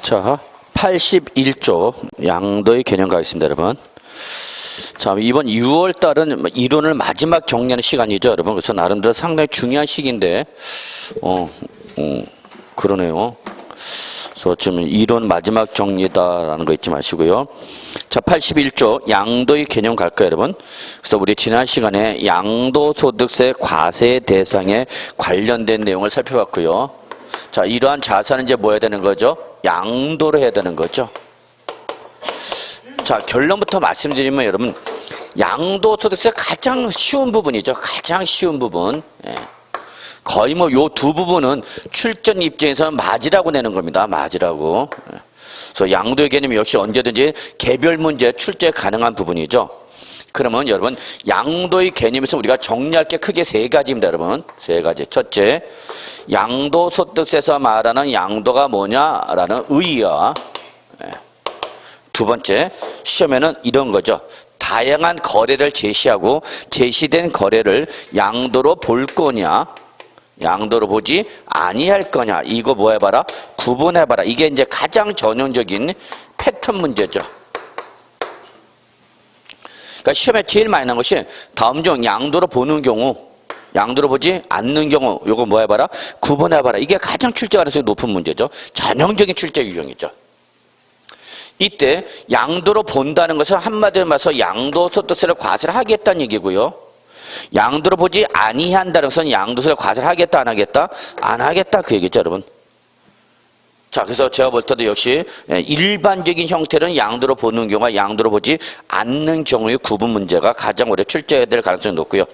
자, 81조 양도의 개념 가겠습니다, 여러분. 자, 이번 6월 달은 이론을 마지막 정리하는 시간이죠, 여러분. 그래서 나름대로 상당히 중요한 시기인데, 그러네요. 그래서 지금 이론 마지막 정리다라는 거 잊지 마시고요. 자, 81조 양도의 개념 갈까요, 여러분? 그래서 우리 지난 시간에 양도소득세 과세 대상에 관련된 내용을 살펴봤고요. 자, 이러한 자산은 이제 뭐 해야 되는 거죠? 양도를 해야 되는 거죠. 자, 결론부터 말씀드리면 여러분, 양도소득세 가장 쉬운 부분이죠. 가장 쉬운 부분. 예. 거의 뭐 요 두 부분은 출전 입장에서는 맞이라고 내는 겁니다. 맞이라고. 예. 그래서 양도의 개념이 역시 언제든지 개별 문제 출제 가능한 부분이죠. 그러면 여러분, 양도의 개념에서 우리가 정리할 게 크게 세 가지입니다, 여러분. 세 가지. 첫째, 양도소득세에서 말하는 양도가 뭐냐라는 의의와, 두 번째, 시험에는 이런 거죠. 다양한 거래를 제시하고 제시된 거래를 양도로 볼 거냐, 양도로 보지 아니할 거냐, 이거 뭐 해봐라? 구분해봐라. 이게 이제 가장 전형적인 패턴 문제죠. 그러니까 시험에 제일 많이 나는 것이 다음 중 양도로 보는 경우, 양도로 보지 않는 경우, 요거 뭐 해봐라? 구분해봐라. 이게 가장 출제 가능성이 높은 문제죠. 전형적인 출제 유형이죠. 이때 양도로 본다는 것은 한마디로 말해서 양도소득세를 과세를 하겠다는 얘기고요. 양도로 보지 아니한다는 것은 양도세를 과세를 하겠다 안 하겠다? 안 하겠다 그 얘기죠, 여러분. 자, 그래서 제가 볼 때도 역시 일반적인 형태는 양도로 보는 경우와 양도로 보지 않는 경우의 구분 문제가 가장 오래 출제될 가능성이 높고요.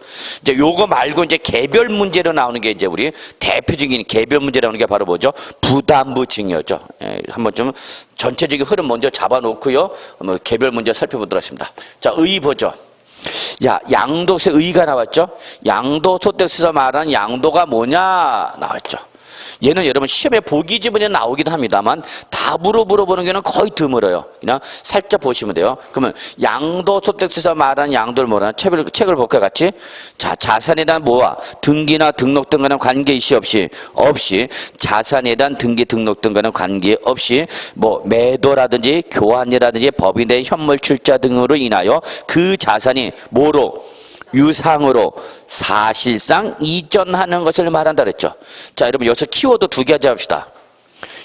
이제 요거 말고 이제 개별 문제로 나오는 게 이제 우리 대표적인 개별 문제 나오는 게 바로 뭐죠? 부담부 증여죠. 한번 좀 전체적인 흐름 먼저 잡아놓고요. 한번 개별 문제 살펴보도록 하겠습니다. 자, 의 보죠. 야, 양도세 의가 나왔죠? 양도소득세에서 말하는 양도가 뭐냐 나왔죠. 얘는 여러분 시험에 보기 지문에 나오기도 합니다만 답으로 물어보는 경우는 거의 드물어요. 그냥 살짝 보시면 돼요. 그러면 양도소득세에서 말하는 양도를 뭐라나 책을 볼까요, 같이? 자, 자산에 대한 뭐와 등기나 등록 등과는 관계이시 없이 자산에 대한 등기 등록 등과는 관계없이 뭐 매도라든지 교환이라든지 법인의 현물 출자 등으로 인하여 그 자산이 뭐로 유상으로 사실상 이전하는 것을 말한다 그랬죠. 자, 여러분 여기서 키워드 두 개 잡읍시다.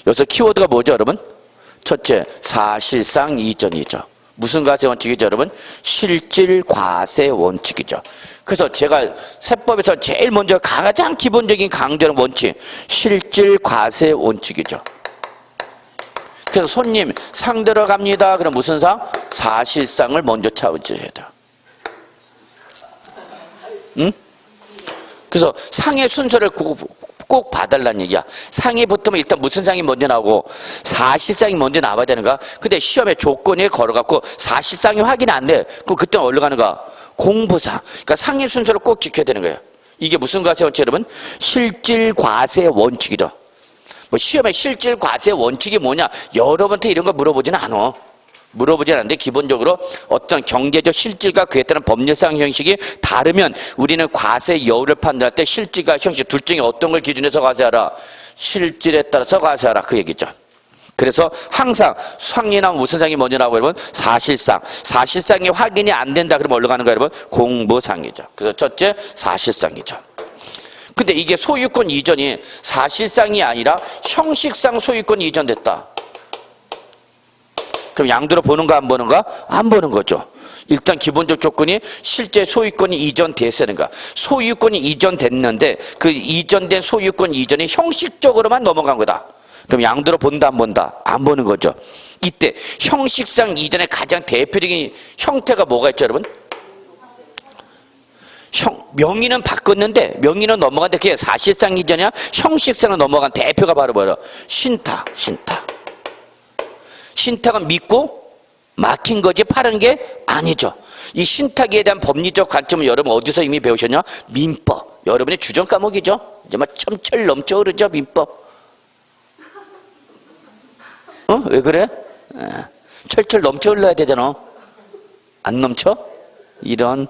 여기서 키워드가 뭐죠, 여러분? 첫째, 사실상 이전이죠. 무슨 과세 원칙이죠, 여러분? 실질 과세 원칙이죠. 그래서 제가 세법에서 제일 먼저 가장 기본적인 강조하는 원칙, 실질 과세 원칙이죠. 그래서 손님 상 들어갑니다. 그럼 무슨 상? 사실상을 먼저 찾으셔야 돼요. 응? 그래서 상의 순서를 꼭 봐달라는 얘기야. 상이 붙으면 일단 무슨 상이 먼저 나오고 사실상이 먼저 나와야 되는가? 근데 시험에 조건에 걸어갖고 사실상이 확인 안 돼. 그럼 그때 어디로 가는가? 공부상. 그러니까 상의 순서를 꼭 지켜야 되는 거예요. 이게 무슨 과세 원칙 여러분? 실질 과세 원칙이죠. 뭐 시험에 실질 과세 원칙이 뭐냐? 여러분한테 이런 거 물어보지는 않아. 물어보지 않는데 기본적으로 어떤 경제적 실질과 그에 따른 법률상 형식이 다르면 우리는 과세 여부를 판단할 때 실질과 형식 둘 중에 어떤 걸 기준해서 과세하라? 실질에 따라서 과세하라 그 얘기죠. 그래서 항상 상이 나오면 무슨 상이 먼저 나오고 여러분? 사실상. 사실상이 확인이 안 된다 그러면 어디로 가는 거예요, 여러분? 공부상이죠. 그래서 첫째 사실상이죠. 근데 이게 소유권 이전이 사실상이 아니라 형식상 소유권 이전됐다. 그럼 양도로 보는가 안 보는가? 안 보는 거죠. 일단 기본적 조건이 실제 소유권이 이전됐으니까 소유권이 이전됐는데 그 이전된 소유권 이전이 형식적으로만 넘어간 거다. 그럼 양도로 본다 안 본다? 안 보는 거죠. 이때 형식상 이전의 가장 대표적인 형태가 뭐가 있죠, 여러분? 명의는 바꿨는데 명의는 넘어갔는데 그게 사실상 이전이야? 형식상으로 넘어간 대표가 바로 뭐예요? 신탁. 신탁은 믿고 막힌 거지 파는 게 아니죠. 이 신탁에 대한 법리적 관점은 여러분 어디서 이미 배우셨냐? 민법. 여러분의 주전 과목이죠. 이제 막 첨철 넘쳐 흐르죠, 민법. 왜 그래? 철철 넘쳐 흘러야 되잖아. 안 넘쳐? 이런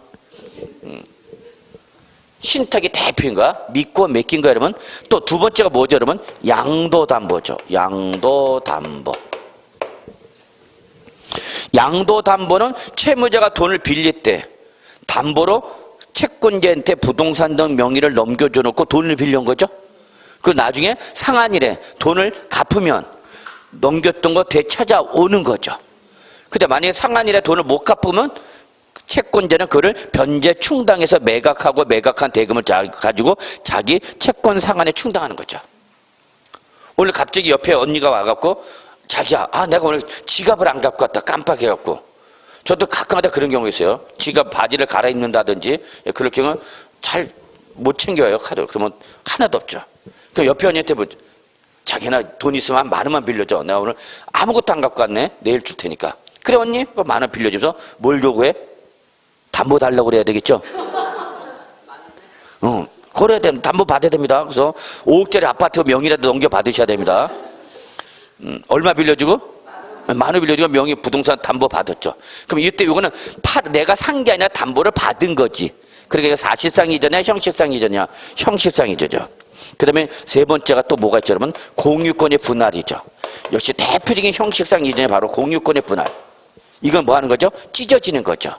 신탁이 대표인가? 믿고 맡긴가 여러분? 또 두 번째가 뭐죠 여러분? 양도담보죠. 양도담보. 양도담보는 채무자가 돈을 빌릴 때 담보로 채권자한테 부동산 등 명의를 넘겨줘 놓고 돈을 빌려온 거죠. 그리고 나중에 상한일에 돈을 갚으면 넘겼던 거 되찾아오는 거죠. 근데 만약에 상한일에 돈을 못 갚으면 채권자는 그를 변제 충당해서 매각하고 매각한 대금을 가지고 자기 채권 상한에 충당하는 거죠. 오늘 갑자기 옆에 언니가 와갖고 자기야, 내가 오늘 지갑을 안 갖고 왔다 깜빡해갖고. 저도 가끔가다 그런 경우 있어요. 지갑 바지를 갈아입는다든지 그럴 경우는 잘 못 챙겨요 카드. 그러면 하나도 없죠. 그럼 옆에 언니한테 뭐 자기나 돈 있으면 한 10,000원만 빌려줘. 내가 오늘 아무것도 안 갖고 왔네. 내일 줄 테니까. 그래 언니? 그 10,000원 빌려주면서 뭘 요구해? 담보 달라고 그래야 되겠죠? 그래야 됩니다. 담보 받아야 됩니다. 그래서 5억짜리 아파트 명의라도 넘겨받으셔야 됩니다. 얼마 빌려주고? 10,000원 빌려주고 명의 부동산 담보 받았죠. 그럼 이때 이거는 내가 산 게 아니라 담보를 받은 거지. 그러니까 사실상 이전이야, 형식상 이전이야? 형식상 이전이죠. 그 다음에 세 번째가 또 뭐가 있죠, 여러분? 공유권의 분할이죠. 역시 대표적인 형식상 이전이 바로 공유권의 분할. 이건 뭐 하는 거죠? 찢어지는 거죠.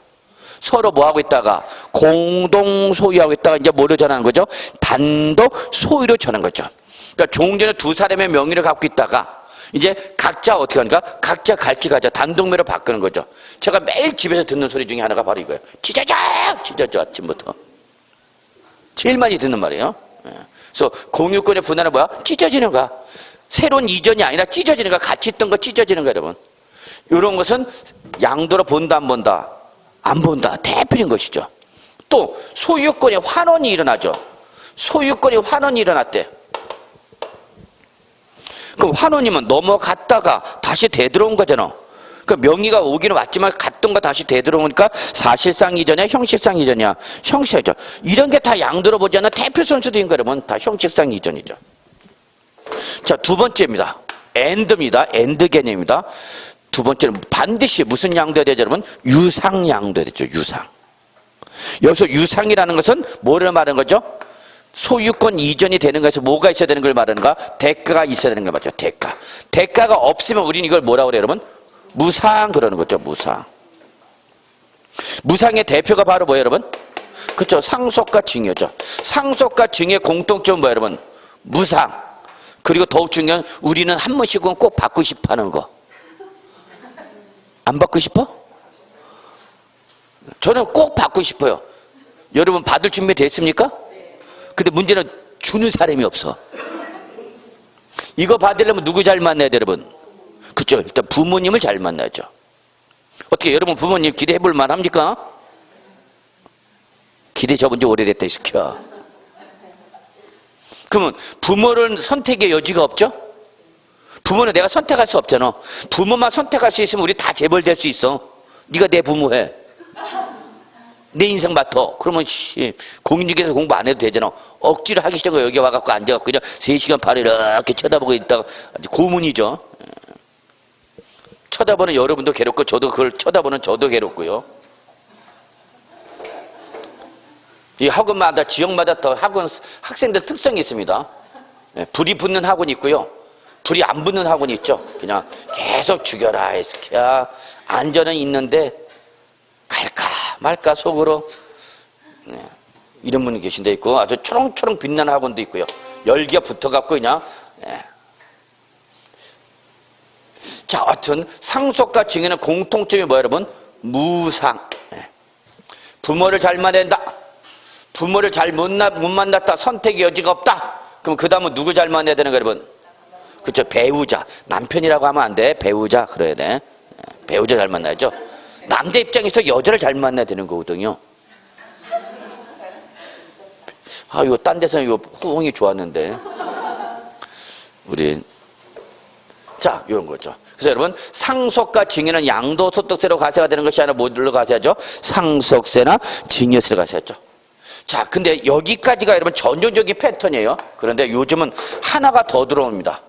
서로 뭐 하고 있다가 공동 소유하고 있다가 이제 뭐로 전하는 거죠? 단독 소유로 전하는 거죠. 그러니까 종전에 두 사람의 명의를 갖고 있다가 이제 각자 어떻게 하니까 각자 갈 길 가자 단독매로 바꾸는 거죠. 제가 매일 집에서 듣는 소리 중에 하나가 바로 이거예요. 찢어져! 찢어져! 아침부터. 제일 많이 듣는 말이에요. 그래서 공유권의 분할은 뭐야? 찢어지는 거야. 새로운 이전이 아니라 찢어지는 거야. 같이 있던 거 찢어지는 거야, 여러분. 이런 것은 양도로 본다, 안 본다? 안 본다. 대표적인 것이죠. 또 소유권의 환원이 일어나죠. 소유권의 환원이 일어났대. 그럼 환원이면 넘어갔다가 다시 되돌아온 거잖아. 그 명의가 오기는 왔지만 갔던 거 다시 되돌아오니까 사실상 이전이야, 형식상 이전이야? 형식상 이전. 이런 게 다 양도로 보지 않는 대표 선수들인 거라면 다 형식상 이전이죠. 자, 두 번째입니다. 엔드입니다. 엔드 개념입니다. 두 번째는 반드시 무슨 양도해야 되죠, 여러분? 유상 양도해야 되죠, 유상. 여기서 유상이라는 것은 뭐를 말하는 거죠? 소유권 이전이 되는 것에서 뭐가 있어야 되는 걸 말하는가? 대가가 있어야 되는 걸 말이죠. 대가. 대가가 없으면 우리는 이걸 뭐라고 그래요, 여러분? 무상 그러는 거죠. 무상. 무상의 대표가 바로 뭐예요, 여러분? 그렇죠. 상속과 증여죠. 상속과 증여의 공통점은 뭐예요, 여러분? 무상. 그리고 더욱 중요한 우리는 한 번씩은 꼭 받고 싶어 하는 거. 안 받고 싶어? 저는 꼭 받고 싶어요. 여러분 받을 준비 됐습니까? 근데 문제는 주는 사람이 없어. 이거 받으려면 누구 잘 만나야 돼, 여러분? 그렇죠. 일단 부모님을 잘 만나죠. 어떻게 여러분 부모님 기대해 볼 만합니까? 기대 접은 지 오래됐다 시켜. 그러면 부모를 선택의 여지가 없죠? 부모는 내가 선택할 수 없잖아. 부모만 선택할 수 있으면 우리 다 재벌될 수 있어. 네가 내 부모 해. 내 인생 맡아. 그러면 공인중개사 공부 안 해도 되잖아. 억지로 하기 싫은 거 여기 와갖고 앉아갖고 그냥 3시간 반을 이렇게 쳐다보고 있다가 아주 고문이죠. 쳐다보는 여러분도 괴롭고 저도 그걸 쳐다보는 저도 괴롭고요. 이 학원마다 지역마다 더 학생들 특성이 있습니다. 불이 붙는 학원이 있고요. 불이 안 붙는 학원이 있죠. 그냥 계속 죽여라 해스키야. 안전은 있는데 갈까 말까 속으로 이런 분이 계신데 있고 아주 초롱초롱 빛나는 학원도 있고요. 열기가 붙어갖고 그냥 자, 하여튼 상속과 증여는 공통점이 뭐예요, 여러분? 무상. 부모를 잘 만나야 된다. 부모를 잘 못 만났다. 선택의 여지가 없다. 그럼 그 다음은 누구 잘 만나야 되는 거예요, 여러분? 그렇죠. 배우자. 남편이라고 하면 안 돼. 배우자 그래야 돼. 배우자 잘 만나야죠. 남자 입장에서 여자를 잘 만나야 되는 거거든요. 이거 딴 데서 이거 호응이 좋았는데. 우리. 자, 이런 거죠. 그래서 여러분, 상속과 증여는 양도소득세로 과세가 되는 것이 아니라 뭐로 과세하죠? 상속세나 증여세로 과세하죠. 자, 근데 여기까지가 여러분 전형적인 패턴이에요. 그런데 요즘은 하나가 더 들어옵니다.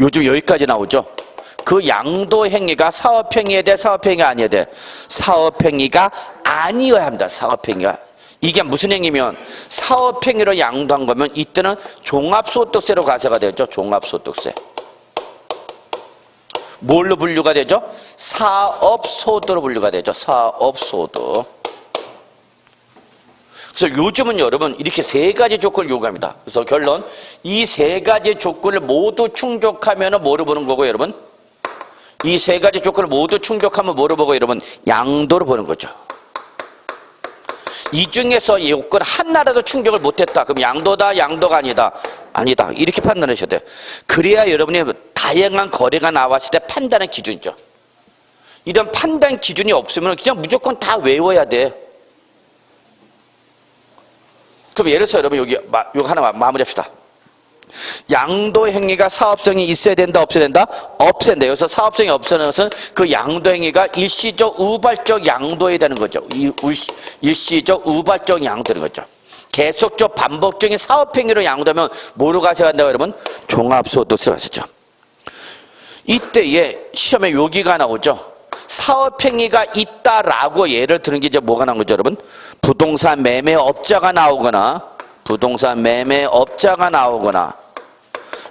요즘 여기까지 나오죠. 그 양도행위가 사업행위에 돼, 사업행위가 아니어야 돼. 사업행위가 아니어야 합니다. 사업행위가. 이게 무슨 행위면 사업행위로 양도한 거면 이때는 종합소득세로 과세가 되죠. 종합소득세. 뭘로 분류가 되죠? 사업소득으로 분류가 되죠. 사업소득. 그래서 요즘은 여러분 이렇게 세 가지 조건을 요구합니다. 그래서 결론, 이 세 가지 조건을 모두 충족하면 뭐로 보는 거고 여러분? 이 세 가지 조건을 모두 충족하면 뭐로 보고 여러분? 양도로 보는 거죠. 이 중에서 이 요건 하나라도 충족을 못했다. 그럼 양도다, 양도가 아니다. 아니다. 이렇게 판단하셔야 돼요. 그래야 여러분이 다양한 거래가 나왔을 때 판단의 기준이죠. 이런 판단 기준이 없으면 그냥 무조건 다 외워야 돼. 그럼 예를 들어서 여러분 여기 하나 마무리합시다. 양도 행위가 사업성이 있어야 된다, 없어야 된다? 없어야 된다. 여기서 사업성이 없어야 되는 것은 그 양도 행위가 일시적, 우발적 양도해야 되는 거죠. 일시적, 우발적 양도되는 거죠. 계속적, 반복적인 사업행위로 양도하면 뭐로 가져간다고 여러분? 종합소득세로 가셨죠. 이때에 시험에 여기가 나오죠. 사업행위가 있다라고 예를 드는 게 이제 뭐가 나온 거죠, 여러분? 부동산 매매업자가 나오거나, 부동산 매매업자가 나오거나,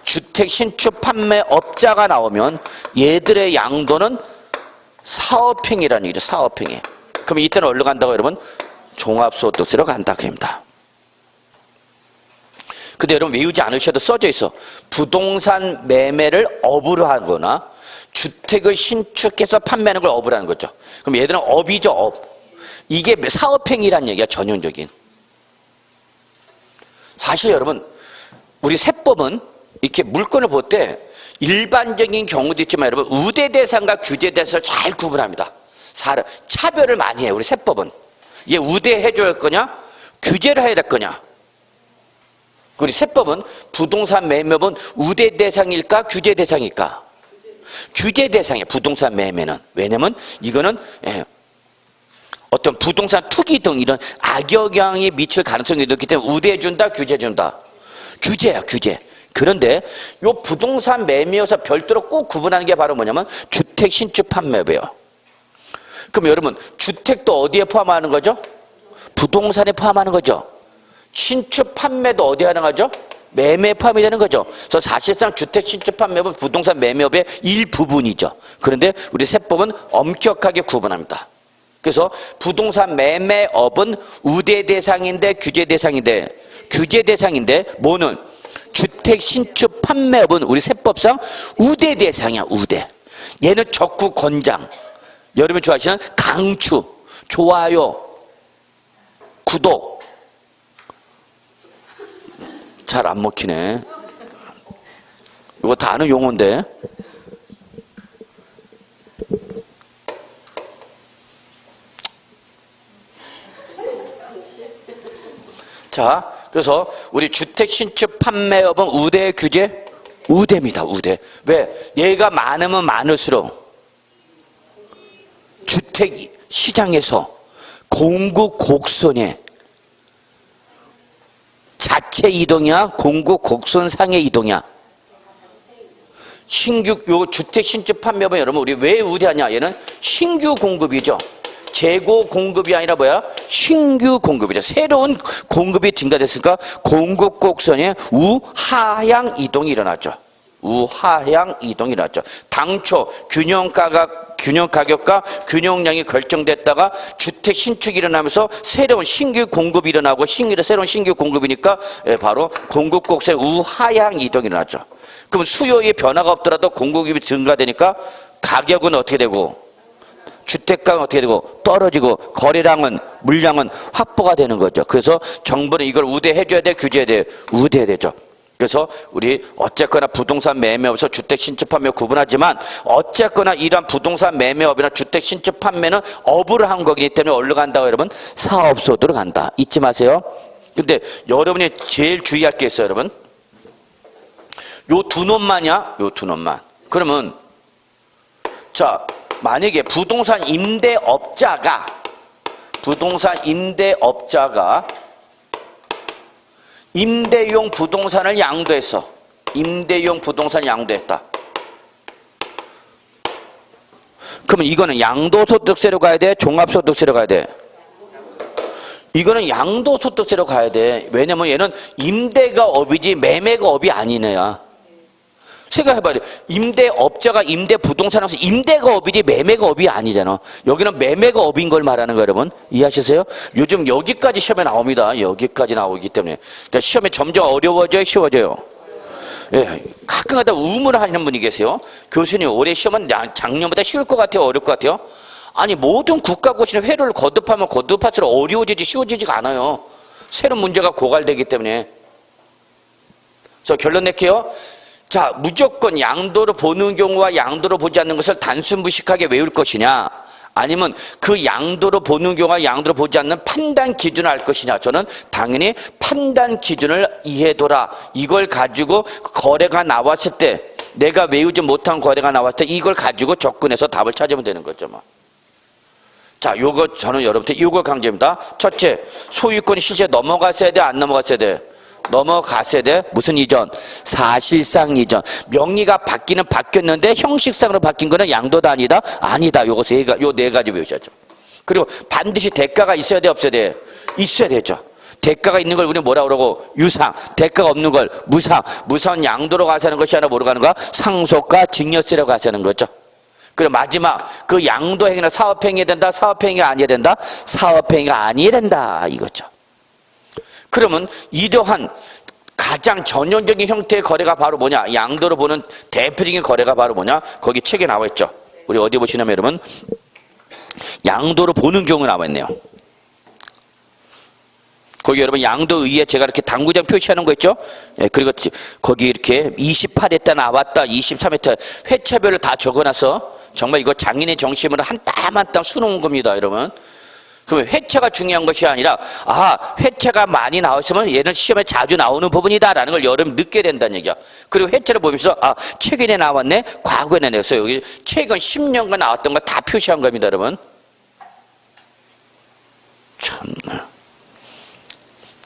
주택 신축 판매업자가 나오면 얘들의 양도는 사업행위라는 얘기죠. 사업행위. 그럼 이때는 어디로 간다고 여러분? 종합소득세로 간다 그 얘기입니다. 근데 여러분 외우지 않으셔도 써져 있어. 부동산 매매를 업으로 하거나 주택을 신축해서 판매하는 걸 업으로 하는 거죠. 그럼 얘들은 업이죠, 업. 이게 사업행위라는 얘기야, 전형적인. 사실 여러분, 우리 세법은 이렇게 물건을 볼 때 일반적인 경우도 있지만 여러분, 우대 대상과 규제 대상을 잘 구분합니다. 차별을 많이 해요, 우리 세법은. 이게 우대해줘야 할 거냐, 규제를 해야 될 거냐. 우리 세법은 부동산 매매업은 우대 대상일까, 규제 대상일까? 규제 대상이에요, 부동산 매매는. 왜냐면 이거는 어떤 부동산 투기 등 이런 악영향이 미칠 가능성이 높기 때문에 우대해준다, 규제해준다? 규제야, 규제. 그런데 이 부동산 매매에서 별도로 꼭 구분하는 게 바로 뭐냐면 주택 신축 판매업이에요. 그럼 여러분, 주택도 어디에 포함하는 거죠? 부동산에 포함하는 거죠. 신축 판매도 어디에 하는 거죠? 매매에 포함이 되는 거죠. 그래서 사실상 주택 신축 판매업은 부동산 매매업의 일부분이죠. 그런데 우리 세법은 엄격하게 구분합니다. 그래서 부동산 매매업은 우대 대상인데 규제 대상인데, 규제 대상인데 뭐는 주택 신축 판매업은 우리 세법상 우대 대상이야, 우대. 얘는 적극 권장. 여러분이 좋아하시는 강추, 좋아요, 구독. 잘 안 먹히네. 이거 다 아는 용어인데. 자, 그래서 우리 주택 신축 판매업은 우대 규제? 우대입니다, 우대. 왜? 얘가 많으면 많을수록 주택 시장에서 공급 곡선에 자체 이동이야? 공급 곡선상의 이동이야? 신규, 요 주택 신축 판매업은 여러분, 우리 왜 우대하냐? 얘는 신규 공급이죠. 재고 공급이 아니라 뭐야? 신규 공급이죠. 새로운 공급이 증가됐으니까 공급 곡선에 우하향 이동이 일어났죠. 우하향 이동이 일어났죠. 당초 균형 가격과 균형량이 결정됐다가 주택 신축이 일어나면서 새로운 신규 공급이 일어나고 새로운 신규 공급이니까 바로 공급 곡선에 우하향 이동이 일어났죠. 그럼 수요의 변화가 없더라도 공급이 증가되니까 가격은 어떻게 되고 주택가는 어떻게 되고 떨어지고 거래량은 물량은 확보가 되는 거죠. 그래서 정부는 이걸 우대해줘야 돼, 규제해야 돼? 우대해야 되죠. 그래서 우리 어쨌거나 부동산 매매업에서 주택 신축 판매 구분하지만 어쨌거나 이러한 부동산 매매업이나 주택 신축 판매는 업으로 한 거기 때문에 어디로 간다고 여러분? 사업소득으로 간다. 잊지 마세요. 근데 여러분이 제일 주의할 게 있어요, 여러분. 요 두 놈만이야? 요 두 놈만. 그러면 자, 만약에 부동산 임대업자가 임대용 부동산을 양도했어. 임대용 부동산 양도했다. 그러면 이거는 양도소득세로 가야 돼? 종합소득세로 가야 돼? 이거는 양도소득세로 가야 돼. 왜냐면 얘는 임대가 업이지 매매가 업이 아니네야. 생각해봐야 돼. 임대업자가 임대부동산에서 임대가 업이지 매매가 업이 아니잖아. 여기는 매매가 업인 걸 말하는 거예요, 여러분. 이해하셨어요? 요즘 여기까지 시험에 나옵니다. 여기까지 나오기 때문에. 그러니까 시험에 점점 어려워져요, 쉬워져요? 예, 가끔가다 의문을 하시는 분이 계세요. 교수님, 올해 시험은 작년보다 쉬울 것 같아요, 어려울 것 같아요? 아니, 모든 국가고시는 회로를 거듭하면 거듭할수록 어려워지지 쉬워지지가 않아요. 새로운 문제가 고갈되기 때문에. 그래서 결론 낼게요. 자, 무조건 양도로 보는 경우와 양도로 보지 않는 것을 단순 무식하게 외울 것이냐, 아니면 그 양도로 보는 경우와 양도로 보지 않는 판단 기준을 알 것이냐. 저는 당연히 판단 기준을 이해해둬라. 이걸 가지고 거래가 나왔을 때, 내가 외우지 못한 거래가 나왔을 때 이걸 가지고 접근해서 답을 찾으면 되는 거죠. 뭐. 자, 요거 저는 여러분한테 요거 강조입니다. 첫째, 소유권이 실제 넘어갔어야 돼, 안 넘어갔어야 돼? 넘어갔어야 돼. 무슨 이전? 사실상 이전. 명의가 바뀌었는데 형식상으로 바뀐 거는 양도다 아니다? 아니다. 요 네 가지 외우셔야죠. 그리고 반드시 대가가 있어야 돼, 없어야 돼? 있어야 되죠. 대가가 있는 걸 우리는 뭐라 그러고? 유상. 대가가 없는 걸 무상. 무상 양도로 가서 하는 것이 아니라 뭐로 가는 거야? 상속과 증여세로 가서 하는 거죠. 그리고 마지막, 그 양도행위는 사업행위해야 된다? 사업행위가 아니어야 된다? 사업행위가 아니어야 된다. 이거죠. 그러면 이러한 가장 전형적인 형태의 거래가 바로 뭐냐? 양도로 보는 대표적인 거래가 바로 뭐냐? 거기 책에 나와 있죠. 우리 어디 보시냐면 여러분, 양도로 보는 경우 나와 있네요. 거기 여러분 양도의에 제가 이렇게 당구장 표시하는 거 있죠? 예, 그리고 거기 이렇게 28회차 나왔다, 23회차 회차별을 다 적어놔서 정말 이거 장인의 정신으로 한 땀 한 땀 수놓은 겁니다, 여러분. 그러면 회차가 중요한 것이 아니라, 회차가 많이 나왔으면 얘는 시험에 자주 나오는 부분이다라는 걸 여러분 느껴야 된다는 얘기야. 그리고 회차를 보면서, 최근에 나왔네? 과거에 나왔어요. 여기 최근 10년간 나왔던 거 다 표시한 겁니다, 여러분. 참나.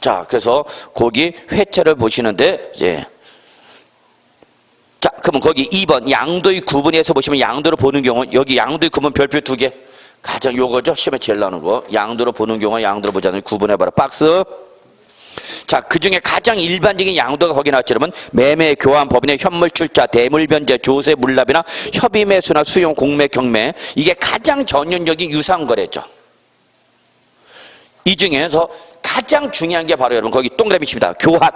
자, 그래서 거기 회차를 보시는데, 이제. 자, 그러면 거기 2번, 양도의 구분에서 보시면 양도로 보는 경우, 여기 양도의 구분 별표 2개. 가장 요거죠. 시험에 제일 나오는 거. 양도로 보는 경우와 양도로 보지 않는 구분해봐라. 박스. 자, 그 중에 가장 일반적인 양도가 거기 나왔죠. 여러분, 매매, 교환, 법인의 현물 출자, 대물 변제, 조세, 물납이나 협의 매수나 수용, 공매, 경매. 이게 가장 전형적인 유상거래죠. 이 중에서 가장 중요한 게 바로 여러분, 거기 동그라미 칩니다. 교환.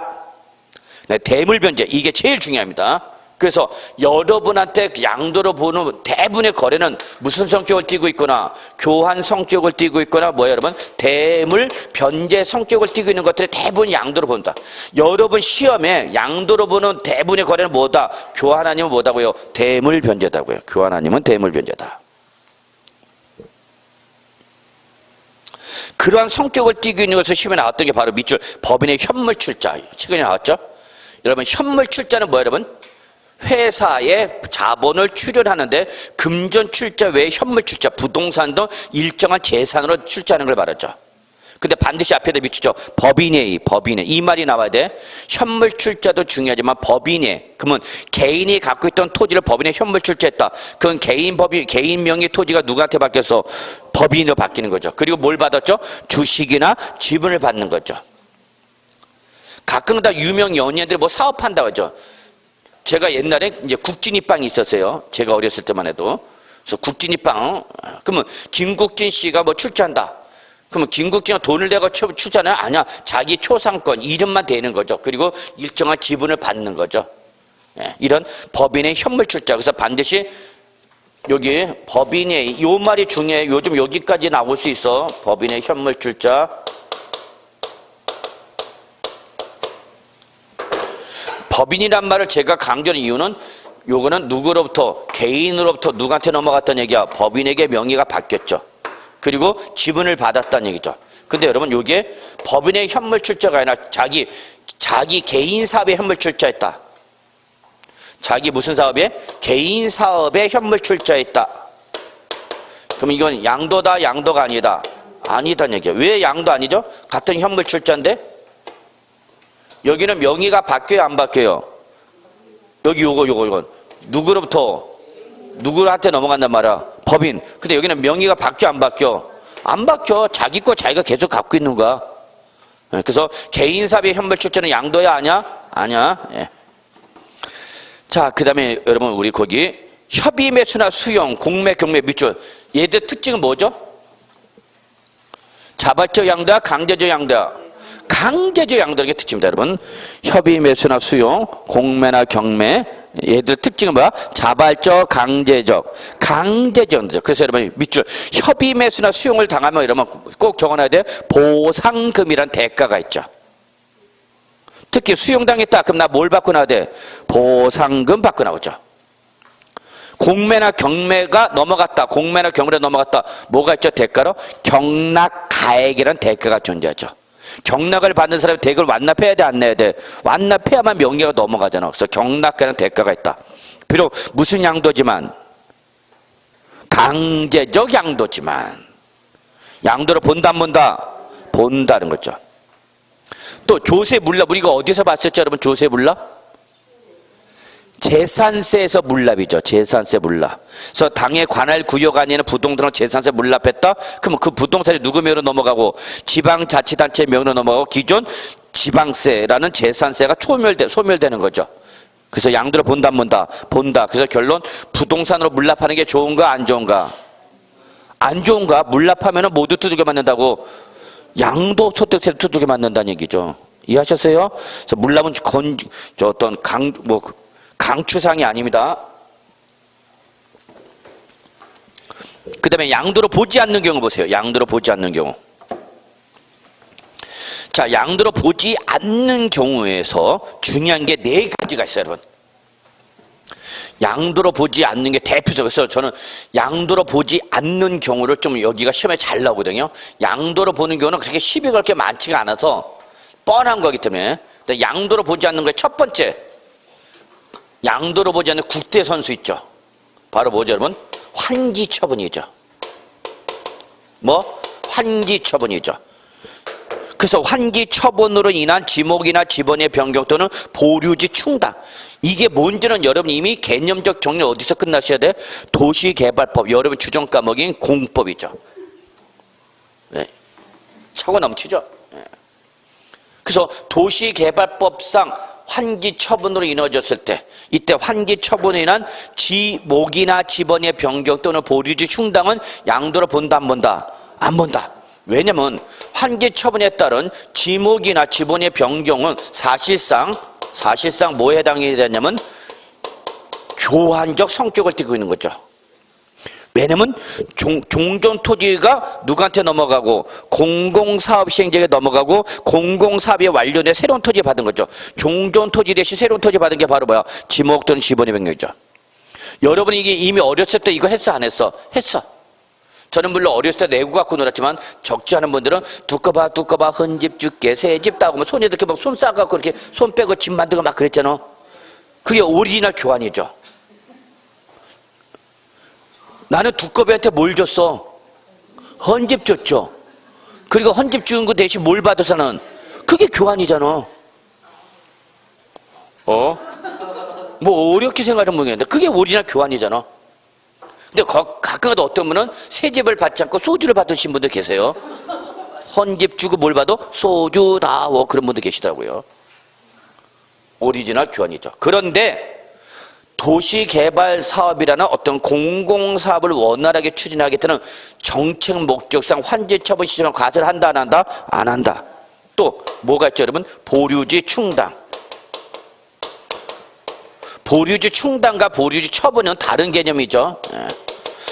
네, 대물 변제. 이게 제일 중요합니다. 그래서 여러분한테 양도로 보는 대부분의 거래는 무슨 성격을 띠고 있거나 교환 성격을 띠고 있거나 뭐예요, 여러분? 대물 변제 성격을 띠고 있는 것들이 대부분 양도로 본다. 여러분 시험에 양도로 보는 대부분의 거래는 뭐다? 교환 아니면 뭐다고요? 대물 변제다고요. 교환 아니면 대물 변제다. 그러한 성격을 띠고 있는 것을 시험에 나왔던 게 바로 밑줄 법인의 현물 출자. 최근에 나왔죠? 여러분 현물 출자는 뭐예요, 여러분? 회사에 자본을 출연하는데 금전 출자 외에 현물 출자, 부동산도 일정한 재산으로 출자하는 걸 말하죠. 근데 반드시 앞에다 비추죠. 법인의, 이 말이 나와야 돼. 현물 출자도 중요하지만 법인의, 그러면 개인이 갖고 있던 토지를 법인에 현물 출자했다. 그건 개인 명의 토지가 누구한테 바뀌어서 법인으로 바뀌는 거죠. 그리고 뭘 받았죠? 주식이나 지분을 받는 거죠. 가끔 다 유명 연예인들 뭐 사업한다고 하죠. 제가 옛날에 이제 국진이 빵이 있었어요. 제가 어렸을 때만 해도. 그래서 국진이 빵. 그러면 김국진 씨가 뭐 출자한다. 그러면 김국진은 돈을 내고 출자는 아니야. 자기 초상권, 이름만 되는 거죠. 그리고 일정한 지분을 받는 거죠. 예, 이런 법인의 현물 출자. 그래서 반드시 여기 법인의, 요 말이 중요해. 요즘 여기까지 나올 수 있어. 법인의 현물 출자. 법인이란 말을 제가 강조하는 이유는 요거는 누구로부터, 개인으로부터 누구한테 넘어갔다는 얘기야. 법인에게 명의가 바뀌었죠. 그리고 지분을 받았다는 얘기죠. 근데 여러분 요게 법인의 현물 출자가 아니라 자기 개인 사업에 현물 출자했다. 자기 무슨 사업에? 개인 사업에 현물 출자했다. 그럼 이건 양도다, 양도가 아니다? 아니다는 얘기야. 왜 양도 아니죠? 같은 현물 출자인데? 여기는 명의가 바뀌어요, 안 바뀌어요? 여기 요건 누구로부터 누구한테 넘어간단 말이야? 법인. 근데 여기는 명의가 바뀌어, 안 바뀌어? 안 바뀌어. 자기 거 자기가 계속 갖고 있는 거야. 그래서 개인사업의 현물 출제는 양도야 아니야? 아니야. 예. 자, 그 다음에 여러분 우리 거기 협의 매수나 수용, 공매, 경매, 밑줄 얘들 특징은 뭐죠? 자발적 양도야, 강제적 양도야? 강제적 양도의 특징입니다, 여러분. 협의 매수나 수용, 공매나 경매 얘들 특징은 뭐야? 자발적, 강제적, 강제적 양도죠. 그래서 여러분 밑줄 협의 매수나 수용을 당하면 이러면 꼭 적어놔야 돼. 보상금이란 대가가 있죠. 특히 수용당했다. 그럼 나 뭘 받고 나와야 돼? 보상금 받고 나오죠. 공매나 경매가 넘어갔다. 공매나 경매가 넘어갔다. 뭐가 있죠? 대가로? 경락가액이라는 대가가 존재하죠. 경락을 받는 사람이 대가를 완납해야 돼? 안 내야 돼? 완납해야만 명예가 넘어가잖아. 그래서 경락가라는 대가가 있다. 비록 무슨 양도지만 강제적 양도지만 양도를 본다 안 본다? 본다는 거죠. 또 조세 물납 우리가 어디서 봤었죠 여러분? 조세 물납? 재산세에서 물납이죠. 재산세 물납. 그래서 당의 관할 구역 안에는 부동산을 재산세 물납했다? 그러면 그 부동산이 누구 명으로 넘어가고 지방자치단체 명으로 넘어가고 기존 지방세라는 재산세가 소멸되는 거죠. 그래서 양도를 본다 안 본다? 본다. 그래서 결론 부동산으로 물납하는 게 좋은가 안 좋은가? 안 좋은가? 물납하면 모두 두들겨 맞는다고 양도소득세를 두들겨 맞는다는 얘기죠. 이해하셨어요? 그래서 물납은 어떤 강추상이 아닙니다. 그 다음에 양도로 보지 않는 경우 보세요. 양도로 보지 않는 경우. 자, 양도로 보지 않는 경우에서 중요한 게 네 가지가 있어요, 여러분. 양도로 보지 않는 게 대표적. 그래서 저는 양도로 보지 않는 경우를 좀 여기가 시험에 잘 나오거든요. 양도로 보는 경우는 그렇게 시비 걸 게 많지가 않아서 뻔한 거기 때문에. 양도로 보지 않는 거의 첫 번째. 양도로 보지 않는 국대 선수 있죠. 바로 뭐죠, 여러분? 환기 처분이죠. 뭐? 환기 처분이죠. 그래서 환기 처분으로 인한 지목이나 지번의 변경 또는 보류지 충당. 이게 뭔지는 여러분 이미 개념적 정리 어디서 끝나셔야 돼? 도시개발법. 여러분 주정 과목인 공법이죠. 네. 차고 넘치죠. 네. 그래서 도시개발법상 환기 처분으로 이루어졌을 때 이때 환기 처분으로 인한 지목이나 지번의 변경 또는 보류지 충당은 양도로 본다 안 본다? 안 본다. 왜냐면 환기 처분에 따른 지목이나 지번의 변경은 사실상 뭐에 해당이 되냐면 교환적 성격을 띠고 있는 거죠. 왜냐면 종전 토지가 누구한테 넘어가고 공공사업 시행자에게 넘어가고 공공사업이 완료된 새로운 토지 받은 거죠. 종전 토지 대신 새로운 토지 받은 게 바로 뭐야? 지목 또는 지번의 변경이죠. 여러분이 이게 이미 어렸을 때 이거 했어 안 했어? 했어. 저는 물론 어렸을 때 내고 갖고 놀았지만 적지 않은 분들은 두꺼봐 헌집 줄게 새집 따고 손이 이렇게 막 손 싸갖고 이렇게 손 빼고 집 만들고 막 그랬잖아. 그게 오리지널 교환이죠. 나는 두꺼비한테 뭘 줬어? 헌집 줬죠. 그리고 헌집 준 거 대신 뭘 받아서는 그게 교환이잖아. 뭐 어렵게 생각하는 모르겠는데 그게 오리지널 교환이잖아. 근데 가끔가다 어떤 분은 새 집을 받지 않고 소주를 받으신 분들 계세요. 헌집 주고 뭘 받아? 소주다워. 그런 분들 계시더라고요. 오리지널 교환이죠. 그런데 도시개발 사업이라는 어떤 공공사업을 원활하게 추진하겠다는 정책 목적상 환지 처분 시점을 과세를 한다 안 한다? 안 한다. 또 뭐가 있죠 여러분? 보류지 충당. 보류지 충당과 보류지 처분은 다른 개념이죠.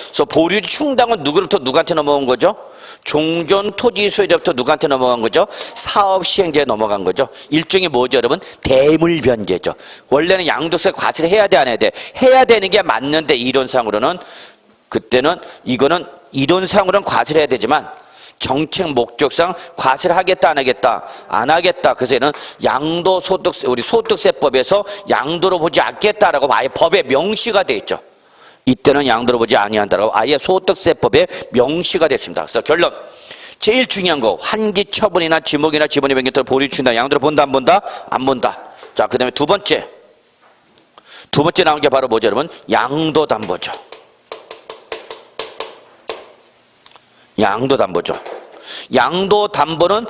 그래서 보류지 충당은 누구로부터 누구한테 넘어간 거죠? 종전 토지 소유자부터 누구한테 넘어간 거죠? 사업 시행자에 넘어간 거죠. 일종의 뭐죠 여러분? 대물 변제죠. 원래는 양도세 과세를 해야 돼 안 해야 돼? 해야 되는 게 맞는데 이론상으로는 그때는 이거는 이론상으로는 과세를 해야 되지만 정책 목적상 과세를 하겠다 안 하겠다? 안 하겠다. 그래서 얘는 양도소득세 우리 소득세법에서 양도로 보지 않겠다라고 아예 법에 명시가 돼 있죠. 이때는 양도로 보지 아니한다라고 아예 소득세법에 명시가 됐습니다. 그래서 결론 제일 중요한 거 환기 처분이나 지목이나 지번의 변경 또는 보류 충당 양도로 본다 안 본다? 안 본다. 자, 그 다음에 두 번째 나온 게 바로 뭐죠 여러분? 양도담보죠. 양도담보죠. 양도담보는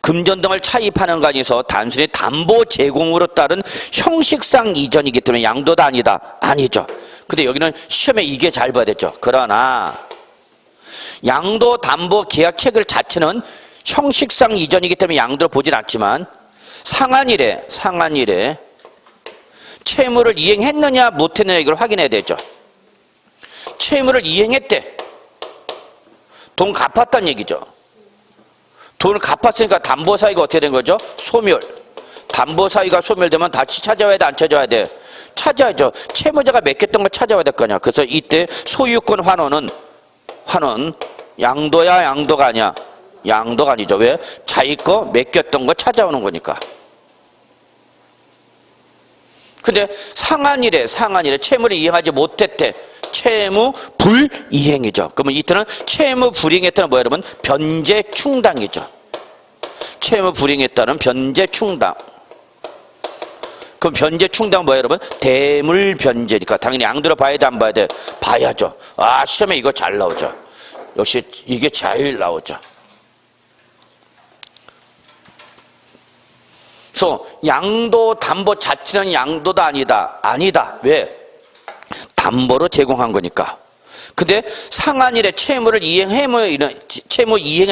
금전등을 차입하는 거 아니서 단순히 담보 제공으로 따른 형식상 이전이기 때문에 양도다 아니다? 아니죠. 근데 여기는 시험에 이게 잘 봐야 되죠. 그러나 양도담보 계약 체결 자체는 형식상 이전이기 때문에 양도를 보진 않지만 상한일에 채무를 이행했느냐 못했느냐 이걸 확인해야 되죠. 채무를 이행했대. 돈 갚았다는 얘기죠. 돈을 갚았으니까 담보사유가 어떻게 된 거죠? 소멸. 담보사유가 소멸되면 다시 찾아와야 돼, 안 찾아와야 돼? 찾아야죠. 채무자가 맡겼던 걸 찾아와야 될 거냐. 그래서 이때 소유권 환원은 양도야, 양도가 아니야? 양도가 아니죠. 왜? 자기 거 맡겼던 거 찾아오는 거니까. 근데 상한일에 채무를 이행하지 못했대. 채무 불이행이죠. 그러면 이때는 채무 불이행했다는 뭐야 여러분? 변제 충당이죠. 채무 불이행했다는 변제 충당. 그럼 변제 충당 뭐야 여러분? 대물 변제니까 당연히 양도로 봐야 돼, 안 봐야 돼? 봐야죠. 아, 시험에 이거 잘 나오죠. 역시 이게 잘 나오죠. 그래서 양도 담보 자체는 양도다 아니다? 아니다. 왜? 담보로 제공한 거니까. 근데 상한일에 채무 이행에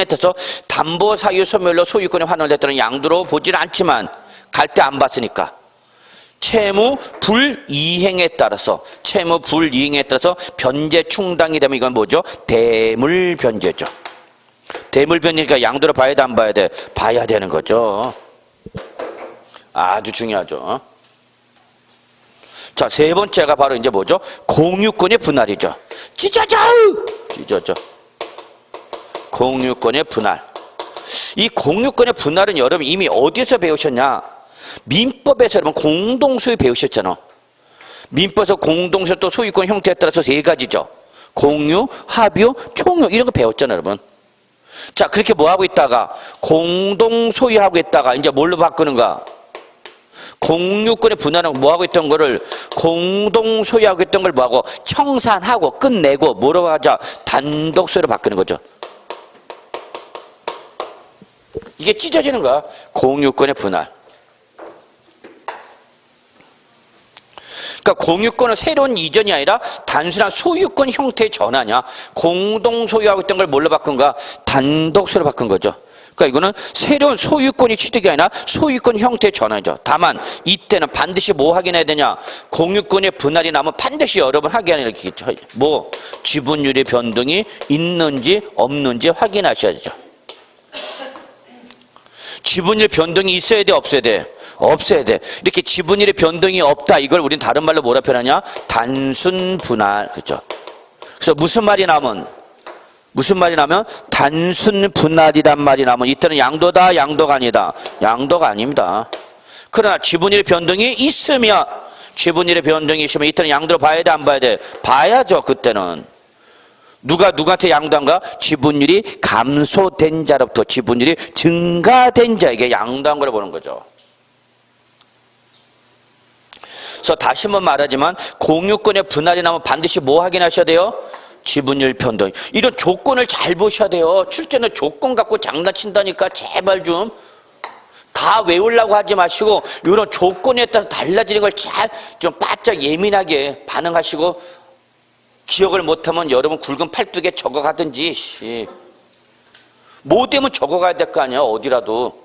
따라서 담보 사유 소멸로 소유권이 환원됐다는 양도로 보질 않지만 갈 때 안 봤으니까 채무 불이행에 따라서 변제 충당이 되면 이건 뭐죠? 대물 변제죠. 대물 변제니까 양도로 봐야 돼, 안 봐야 돼? 봐야 되는 거죠. 아주 중요하죠. 자, 세 번째가 바로 이제 뭐죠? 공유권의 분할이죠. 찢어져! 공유권의 분할. 이 공유권의 분할은 여러분 이미 어디서 배우셨냐? 민법에서 여러분 공동소유 배우셨잖아. 민법에서 공동소유 또 소유권 형태에 따라서 세 가지죠. 공유, 합유, 총유 이런 거 배웠잖아요, 여러분. 자, 그렇게 뭐 하고 있다가 공동소유하고 있다가 이제 뭘로 바꾸는가? 공유권의 분할은 뭐하고 있던 거를 공동 소유하고 있던 걸 뭐하고 청산하고 끝내고 뭐로 하자? 단독 소유로 바꾸는 거죠. 이게 찢어지는 거야. 공유권의 분할. 그러니까 공유권은 새로운 이전이 아니라 단순한 소유권 형태의 전환이야. 공동 소유하고 있던 걸 뭘로 바꾼가? 단독 소유로 바꾼 거죠. 그러니까 이거는 새로운 소유권이 취득이 아니라 소유권 형태의 전환이죠. 다만 이때는 반드시 뭐 확인해야 되냐? 공유권의 분할이 나면 반드시 여러 번 확인하겠죠. 뭐 지분율의 변동이 있는지 없는지 확인하셔야 되죠. 지분율 변동이 있어야 돼, 없어야 돼? 없어야 돼. 이렇게 지분율의 변동이 없다. 이걸 우리는 다른 말로 뭐라 표현하냐? 단순 분할. 그렇죠? 그래서 무슨 말이 나면 단순 분할이란 말이 나면 이때는 양도다, 양도가 아니다? 양도가 아닙니다. 그러나 지분율의 변동이 있으면 이때는 양도를 봐야 돼, 안 봐야 돼? 봐야죠. 그때는 누구한테 양도한가? 지분율이 감소된 자로부터 지분율이 증가된 자에게 양도한 걸 보는 거죠. 그래서 다시 한번 말하지만 공유권의 분할이 나면 반드시 뭐 확인하셔야 돼요? 지분율 변동. 이런 조건을 잘 보셔야 돼요. 출제는 조건 갖고 장난친다니까 제발 좀 다 외우려고 하지 마시고 이런 조건에 따라서 달라지는 걸 잘 좀 바짝 예민하게 반응하시고 기억을 못하면 여러분 굵은 팔뚝에 적어가든지 뭐 때문에 적어가야 될 거 아니야. 어디라도.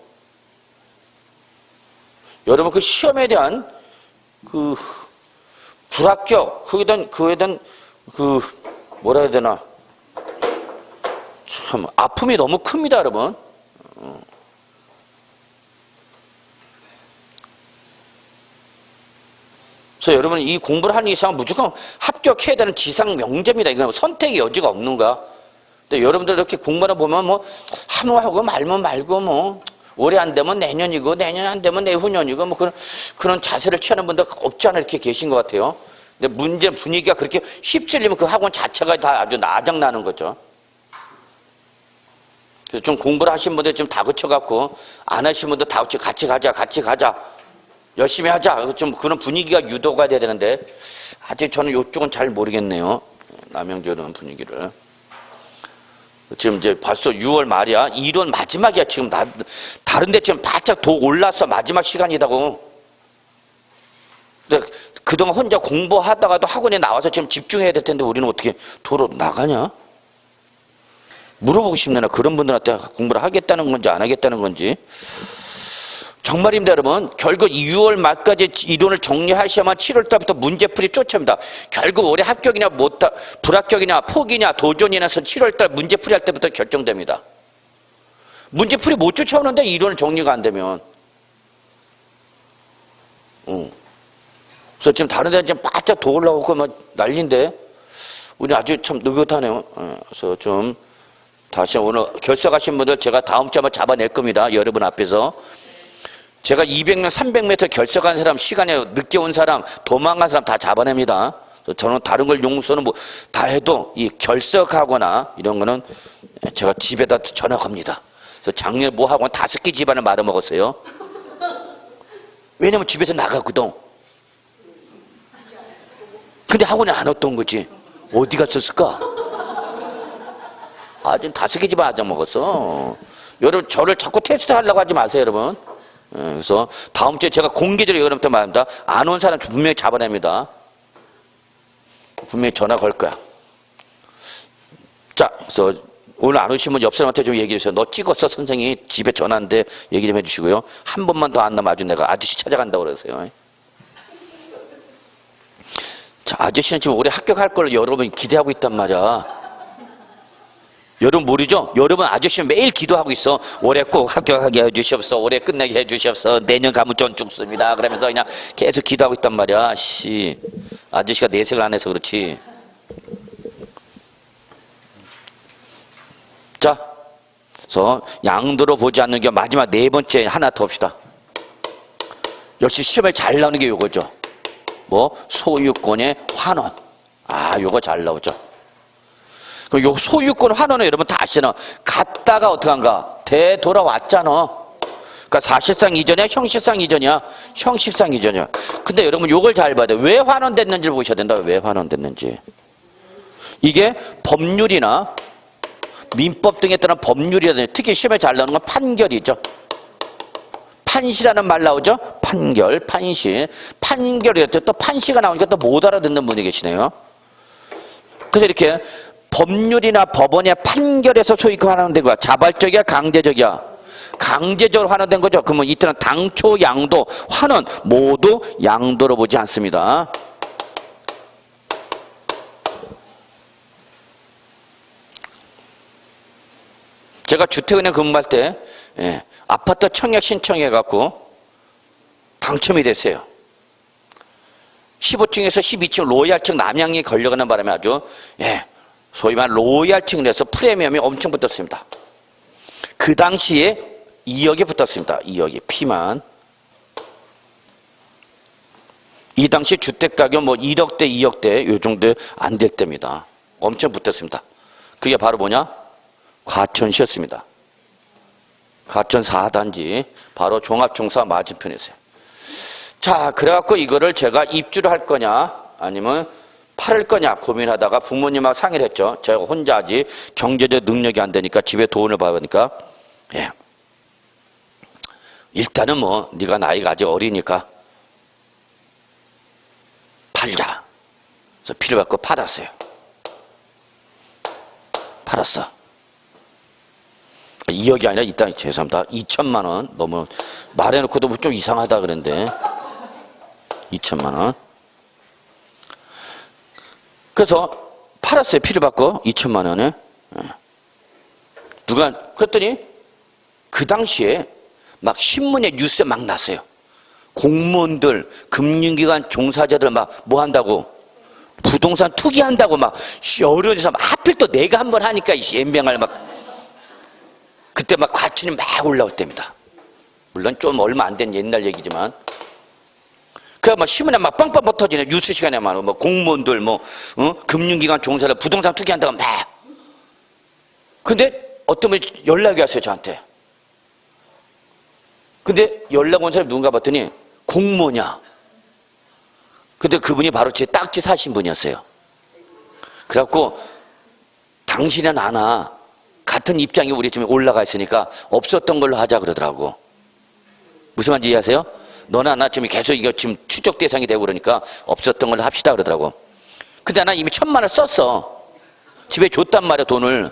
여러분 그 시험에 대한 그 불합격 그에 대한 뭐라 해야 되나 참 아픔이 너무 큽니다, 여러분. 그래서 여러분 이 공부를 하는 이상 무조건 합격해야 되는 지상 명제입니다. 이건 선택의 여지가 없는 거야. 근데 여러분들 이렇게 공부하다 보면 뭐 하면 하고 말면 말고 뭐 올해 안 되면 내년이고 내년 안 되면 내후년이고 뭐 그런 자세를 취하는 분들 없지 않아 이렇게 계신 것 같아요. 근데 문제 분위기가 그렇게 휩쓸리면 그 학원 자체가 다 아주 나장나는 거죠. 그래서 좀 공부를 하신 분들 좀 다그쳐갖고 안 하신 분들 다그쳐 같이 가자. 열심히 하자. 좀 그런 분위기가 유도가 돼야 되는데 아직 저는 이쪽은 잘 모르겠네요. 남양주 이런 분위기를. 지금 이제 벌써 6월 말이야. 1월 마지막이야. 지금 다른 데 지금 바짝 도 올랐어. 마지막 시간이다고. 근데 그동안 혼자 공부하다가도 학원에 나와서 지금 집중해야 될 텐데 우리는 어떻게 도로 나가냐? 물어보고 싶네. 나 그런 분들한테 공부를 하겠다는 건지 안 하겠다는 건지. 정말입니다, 여러분. 결국 6월 말까지 이론을 정리하셔야만 7월 달부터 문제풀이 쫓아옵니다. 결국 올해 합격이냐 불합격이냐 포기냐 도전이냐 해서 7월 달 문제풀이 할 때부터 결정됩니다. 문제풀이 못 쫓아오는데 이론을 정리가 안 되면. 그래서 지금 다른 데는 지금 바짝 더 올라오고 막 난리인데 우리 아주 참 느긋하네요. 그래서 좀 다시 오늘 결석하신 분들 제가 다음 주에 한번 잡아낼 겁니다. 여러분 앞에서. 제가 200m, 300m 결석한 사람, 시간에 늦게 온 사람, 도망간 사람 다 잡아냅니다. 저는 다른 걸 용서는 뭐 다 해도 이 결석하거나 이런 거는 제가 집에다 전화 겁니다. 그래서 작년에 뭐 하고 5개 집안을 말아먹었어요. 왜냐면 집에서 나갔거든. 근데 학원에 안 왔던 거지. 어디 갔었을까? 지금 5개 집안 아작먹었어. 여러분 저를 자꾸 테스트 하려고 하지 마세요, 여러분. 그래서 다음 주에 제가 공개적으로 여러분한테 말합니다. 안 온 사람 분명히 잡아냅니다. 분명히 전화 걸 거야. 자, 그래서 오늘 안 오신 분 옆 사람한테 좀 얘기해 주세요. 너 찍었어, 선생님이 집에 전화하는데 얘기 좀 해주시고요. 한 번만 더 안 나면 아주 내가 아저씨 찾아간다고 그러세요. 자, 아저씨는 지금 올해 합격할 걸 여러분이 기대하고 있단 말이야. 여러분 모르죠? 여러분 아저씨는 매일 기도하고 있어. 올해 꼭 합격하게 해주시옵소서. 올해 끝내게 해주시옵소서. 내년 가면 전 죽습니다. 그러면서 그냥 계속 기도하고 있단 말이야. 아저씨가 내색을 안 해서 그렇지. 자, 그래서 양도로 보지 않는 게 마지막 4번째 하나 더 봅시다. 역시 시험에 잘 나오는 게 요거죠. 뭐 소유권의 환원. 요거 잘 나오죠. 요 소유권 환원은 여러분 다 아시잖아. 갔다가 어떡한가? 되돌아왔잖아. 그러니까 사실상 이전이야? 형식상 이전이야? 형식상 이전이야. 근데 여러분 요걸 잘 봐야 돼. 왜 환원됐는지를 보셔야 된다. 왜 환원됐는지. 이게 법률이나 민법 등에 따른 법률이라든지 특히 시험에 잘 나오는 건 판결이죠. 판시라는 말 나오죠? 판결, 판시. 판결이 또 판시가 나오니까 또 못 알아듣는 분이 계시네요. 그래서 이렇게 법률이나 법원의 판결에서 소유권 환원된 거야. 자발적이야, 강제적이야? 강제적으로 환원된 거죠. 그러면 이때는 당초 양도, 환원 모두 양도로 보지 않습니다. 제가 주택은행 근무할 때 아파트 청약 신청해갖고 당첨이 됐어요. 15층에서 12층 로얄층 남양이 걸려가는 바람에 아주 소위 말 로얄층을 해서 프리미엄이 엄청 붙었습니다. 그 당시에 2억이 붙었습니다. 2억이 피만. 이 당시 주택가격 뭐 1억대 2억대 요 정도 안 될 때입니다. 엄청 붙었습니다. 그게 바로 뭐냐? 과천시였습니다. 과천 4단지 바로 종합청사 맞은편이었어요. 자, 그래갖고 이거를 제가 입주를 할 거냐 아니면 팔을 거냐 고민하다가 부모님하고 상의를 했죠. 제가 혼자 아직 경제적 능력이 안 되니까 집에 돈을 받으니까 일단은 뭐 네가 나이가 아직 어리니까 팔자. 그래서 피를 받고 팔았어요. 팔았어. 2억이 아니라 일단 죄송합니다. 2천만 원. 너무 말해놓고도 좀 이상하다 그랬는데 2천만 원. 그래서 팔았어요. 피를 받고 2천만 원에. 그랬더니 그 당시에 막 신문에 뉴스에 막 났어요. 공무원들, 금융기관 종사자들 막 뭐 한다고? 부동산 투기한다고 막 여러 데서 하필 또 내가 한번 하니까 연병을 막 그때 막 과천이 막 올라올 때입니다. 물론 좀 얼마 안 된 옛날 얘기지만 그래서 막 신문에 막 빵빵 터지네. 뉴스 시간에 막 뭐 공무원들 금융기관 종사자 부동산 투기한다고 막. 근데 어떤 분이 연락이 왔어요 저한테. 근데 연락 온 사람이 누군가 봤더니 공무원이야. 근데 그분이 바로 제 딱지 사신 분이었어요. 그래갖고 당신은 아나 같은 입장이 우리 지금 올라가 있으니까 없었던 걸로 하자 그러더라고. 무슨 말인지 이해하세요? 너나 나 지금 계속 이거 지금 추적 대상이 되고 그러니까 없었던 걸로 합시다 그러더라고. 근데 나 이미 1,000만 원 썼어. 집에 줬단 말이야, 돈을.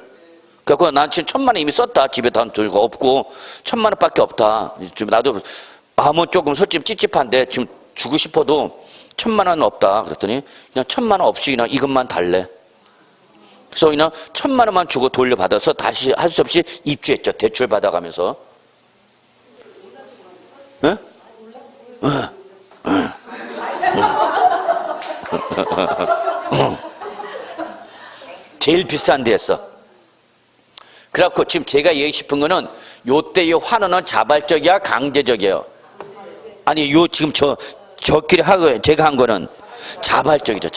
그래서 난 지금 1,000만 원 이미 썼다. 집에 돈 들고 없고 1,000만 원밖에 없다. 지금 나도 마음은 조금 솔직히 찝찝한데 지금 주고 싶어도 1,000만 원 없다. 그랬더니 그냥 1,000만 원 없이 그냥 이것만 달래. 그래서 그냥 1,000만 원만 주고 돌려받아서 다시 할 수 없이 입주했죠. 대출 받아가면서. 네? 제일 비싼 데였어. 그래갖고 지금 제가 얘기 싶은 거는 요때의 환원은 자발적이야 강제적이에요? 아니 요 지금 저끼리 하고 제가 한 거는 자발적이죠.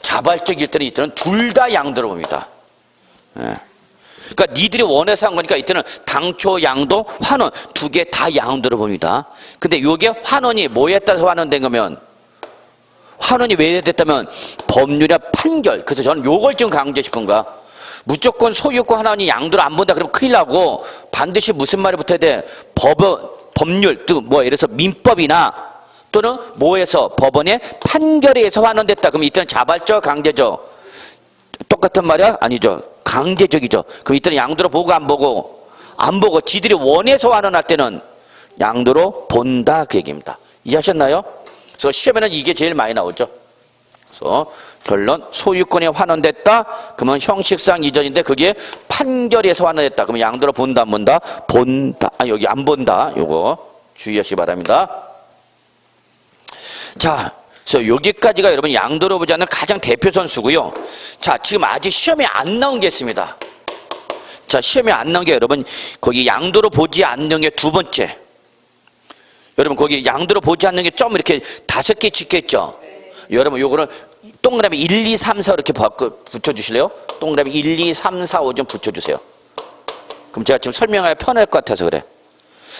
자발적일 때는 이때는 둘 다 양도로 봅니다. 예. 그러니까 니들이 원해서 한 거니까 이때는 당초 양도 환원 두 개 다 양도로 봅니다. 근데 요게 환원이 뭐에 따라서 환원된 거면 환원이 왜 됐다면 법률의 판결. 그래서 저는 요걸 지금 강조 싶은 거야. 무조건 소유권 환원이 양도를 안 본다 그러면 큰일 나고 반드시 무슨 말이 붙어야 돼? 법률 또 뭐 예를 들어서 민법이나 또는 뭐에서 법원의 판결에 의해서 환원됐다. 그럼 이때는 자발적 강제적 똑같은 말이야? 아니죠. 강제적이죠. 그럼 이때는 양도로 보고 안 보고 지들이 원해서 환원할 때는 양도로 본다 그 얘기입니다. 이해하셨나요? 그래서 시험에는 이게 제일 많이 나오죠. 그래서 결론 소유권이 환원됐다. 그러면 형식상 이전인데 그게 판결에서 환원됐다. 그러면 양도로 본다 안 본다? 본다. 아 여기 안 본다. 요거 주의하시기 바랍니다. 자, 그래서 여기까지가 여러분 양도로 보지 않는 가장 대표 선수고요. 자, 지금 아직 시험에 안 나온 게 있습니다. 자, 시험에 안 나온 게 여러분 거기 양도로 보지 않는 게 두 번째. 여러분 거기 양도로 보지 않는 게 점 이렇게 5개 찍겠죠. 여러분 요거를 동그라미 1, 2, 3, 4 이렇게 붙여주실래요? 동그라미 1, 2, 3, 4, 5 좀 붙여주세요. 그럼 제가 지금 설명하기 편할 것 같아서 그래.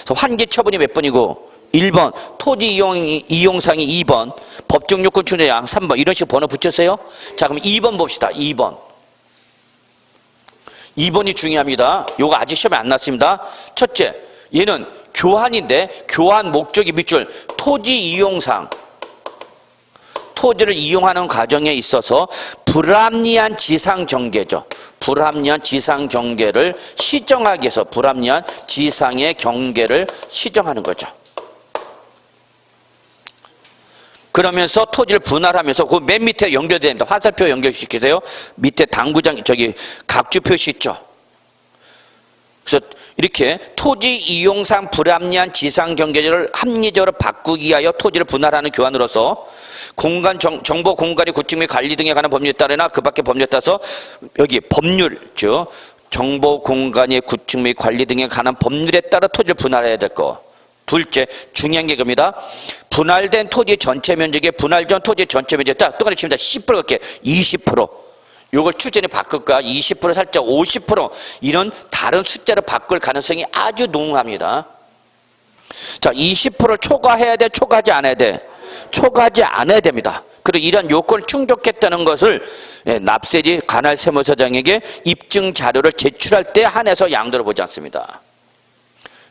그래서 환기 처분이 몇 번이고 1번 토지 이용상이 2번 법정 요건 충족량 3번 이런 식으로 번호 붙였어요. 자 그럼 2번 봅시다. 2번이 중요합니다. 요거 아직 시험에 안 났습니다. 첫째 얘는 교환인데 교환 목적이 밑줄 토지 이용상 토지를 이용하는 과정에 있어서 불합리한 지상경계죠. 불합리한 지상경계를 시정하기 위해서 불합리한 지상의 경계를 시정하는 거죠. 그러면서 토지를 분할하면서 그 맨 밑에 연결됩니다. 화살표 연결시키세요. 밑에 당구장 저기 각주 표시 있죠. 그래서 이렇게 토지 이용상 불합리한 지상 경계를 합리적으로 바꾸기 위하여 토지를 분할하는 교환으로서 공간 정보 공간의 구축 및 관리 등에 관한 법률에 따르나 그 밖의 법률에 따라서 여기 법률 즉 정보 공간의 구축 및 관리 등에 관한 법률에 따라 토지를 분할해야 될 거. 둘째 중요한 게 겁니다. 분할된 토지 전체 면적의 분할 전 토지 전체 면적 딱 똑같이 칩니다. 10% 갈게 20%. 요걸 추전에 바꿀까 20% 살짝 50% 이런 다른 숫자로 바꿀 가능성이 아주 농후합니다. 자 20%를 초과해야 돼 초과하지 않아야 돼? 초과하지 않아야 됩니다. 그리고 이런 요건을 충족했다는 것을 납세지 관할 세무서장에게 입증 자료를 제출할 때 한해서 양도를 보지 않습니다.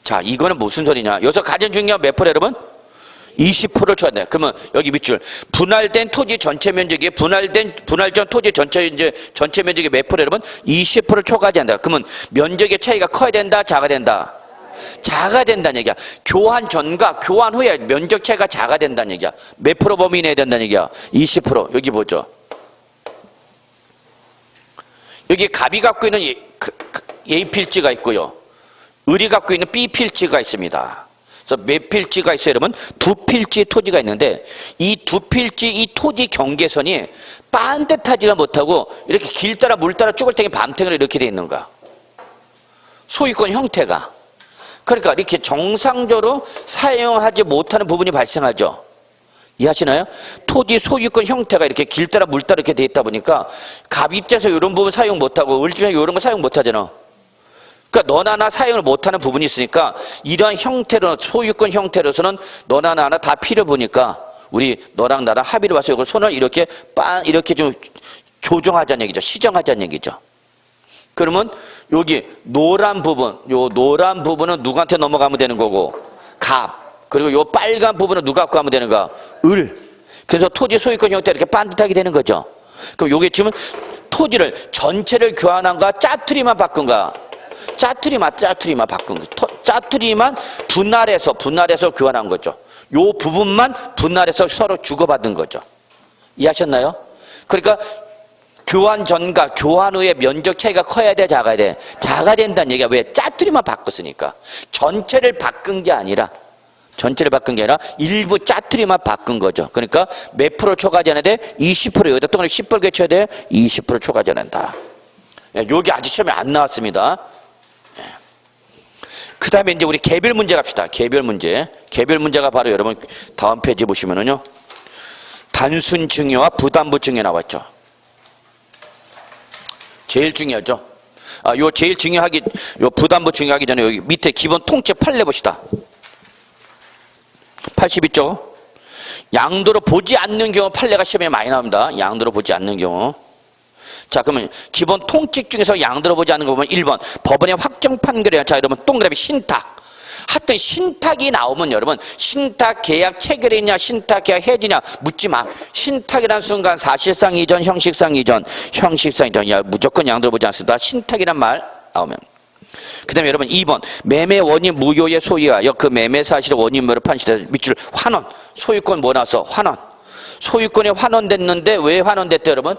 자 이거는 무슨 소리냐. 여기서 가장 중요한 몇 프로 여러분? 20%를 줘야 돼. 그러면 여기 밑줄 분할된 토지 전체 면적이 분할 전 토지 전체 면적이 몇 프로 여러분? 20%를 초과하지 않는다. 그러면 면적의 차이가 커야 된다, 작아야 된다. 작아야 된다는 얘기야. 교환 전과 교환 후에 면적 차이가 작아야 된다는 얘기야. 몇 프로 범위 내야 된다는 얘기야? 20%. 여기 보죠. 여기 갑이 갖고 있는 A 필지가 있고요. 을이 갖고 있는 B 필지가 있습니다. 그래서 몇 필지가 있어요, 여러분? 두 필지 토지가 있는데 이 두 필지 이 토지 경계선이 반듯하지가 못하고 이렇게 길 따라 물 따라 쭈글탱이 밤탱이로 이렇게 돼 있는 거야. 소유권 형태가. 그러니까 이렇게 정상적으로 사용하지 못하는 부분이 발생하죠. 이해하시나요? 토지 소유권 형태가 이렇게 길 따라 물 따라 이렇게 돼 있다 보니까 갑 입장에서 이런 부분 사용 못하고 을 입장에서 이런 거 사용 못하잖아. 그러니까 너나 나 사용을 못하는 부분이 있으니까 이러한 형태로 소유권 형태로서는 너나 나나 다 필요 보니까 우리 너랑 나랑 합의를 봐서 이걸 손을 이렇게 좀 조정하자는 얘기죠. 시정하자는 얘기죠. 그러면 여기 노란 부분, 요 노란 부분은 누구한테 넘어가면 되는 거고 갑. 그리고 요 빨간 부분은 누가 갖고 가면 되는 거? 을. 그래서 토지 소유권 형태 이렇게 반듯하게 되는 거죠. 그럼 요게 지금 토지를 전체를 교환한가 짜투리만 바꾼가? 짜투리만 바꾼 거. 짜투리만 분할해서 교환한 거죠. 요 부분만 분할해서 서로 주고받은 거죠. 이해하셨나요? 그러니까 교환 전과 교환 후의 면적 차이가 커야 돼, 작아야 돼? 작아야 된다는 얘기야. 왜? 짜투리만 바꿨으니까. 전체를 바꾼 게 아니라 일부 짜투리만 바꾼 거죠. 그러니까 몇 프로 초과해야 돼? 20%. 여기다 동그라미 10벌 쳐야 돼? 20% 초과해야 된다. 여기 아직 시험에 안 나왔습니다. 그 다음에 이제 우리 개별 문제 갑시다. 개별 문제가 바로 여러분 다음 페이지 보시면은요. 단순 증여와 부담부 증여 나왔죠. 제일 중요하죠. 요 제일 중요하기, 요 부담부 중요하기 전에 여기 밑에 기본 통째 판례 봅시다. 82쪽. 양도로 보지 않는 경우 판례가 시험에 많이 나옵니다. 양도로 보지 않는 경우. 자, 그러면 기본 통칙 중에서 양도로 보지 않는 거 보면 1번 법원의 확정 판결이야. 자, 여러분 동그라미 신탁. 하여튼 신탁이 나오면 여러분 신탁 계약 체결이냐 신탁 계약 해지냐 묻지 마. 신탁이란 순간 사실상 이전 형식상 이전 야 무조건 양도로 보지 않습니다. 신탁이란 말 나오면. 그 다음에 여러분 2번 매매 원인 무효의 소유하여 그 매매 사실의 원인으로 판시돼서 밑줄 환원. 소유권 뭐 나왔어? 환원. 소유권이 환원됐는데 왜 환원됐대 여러분?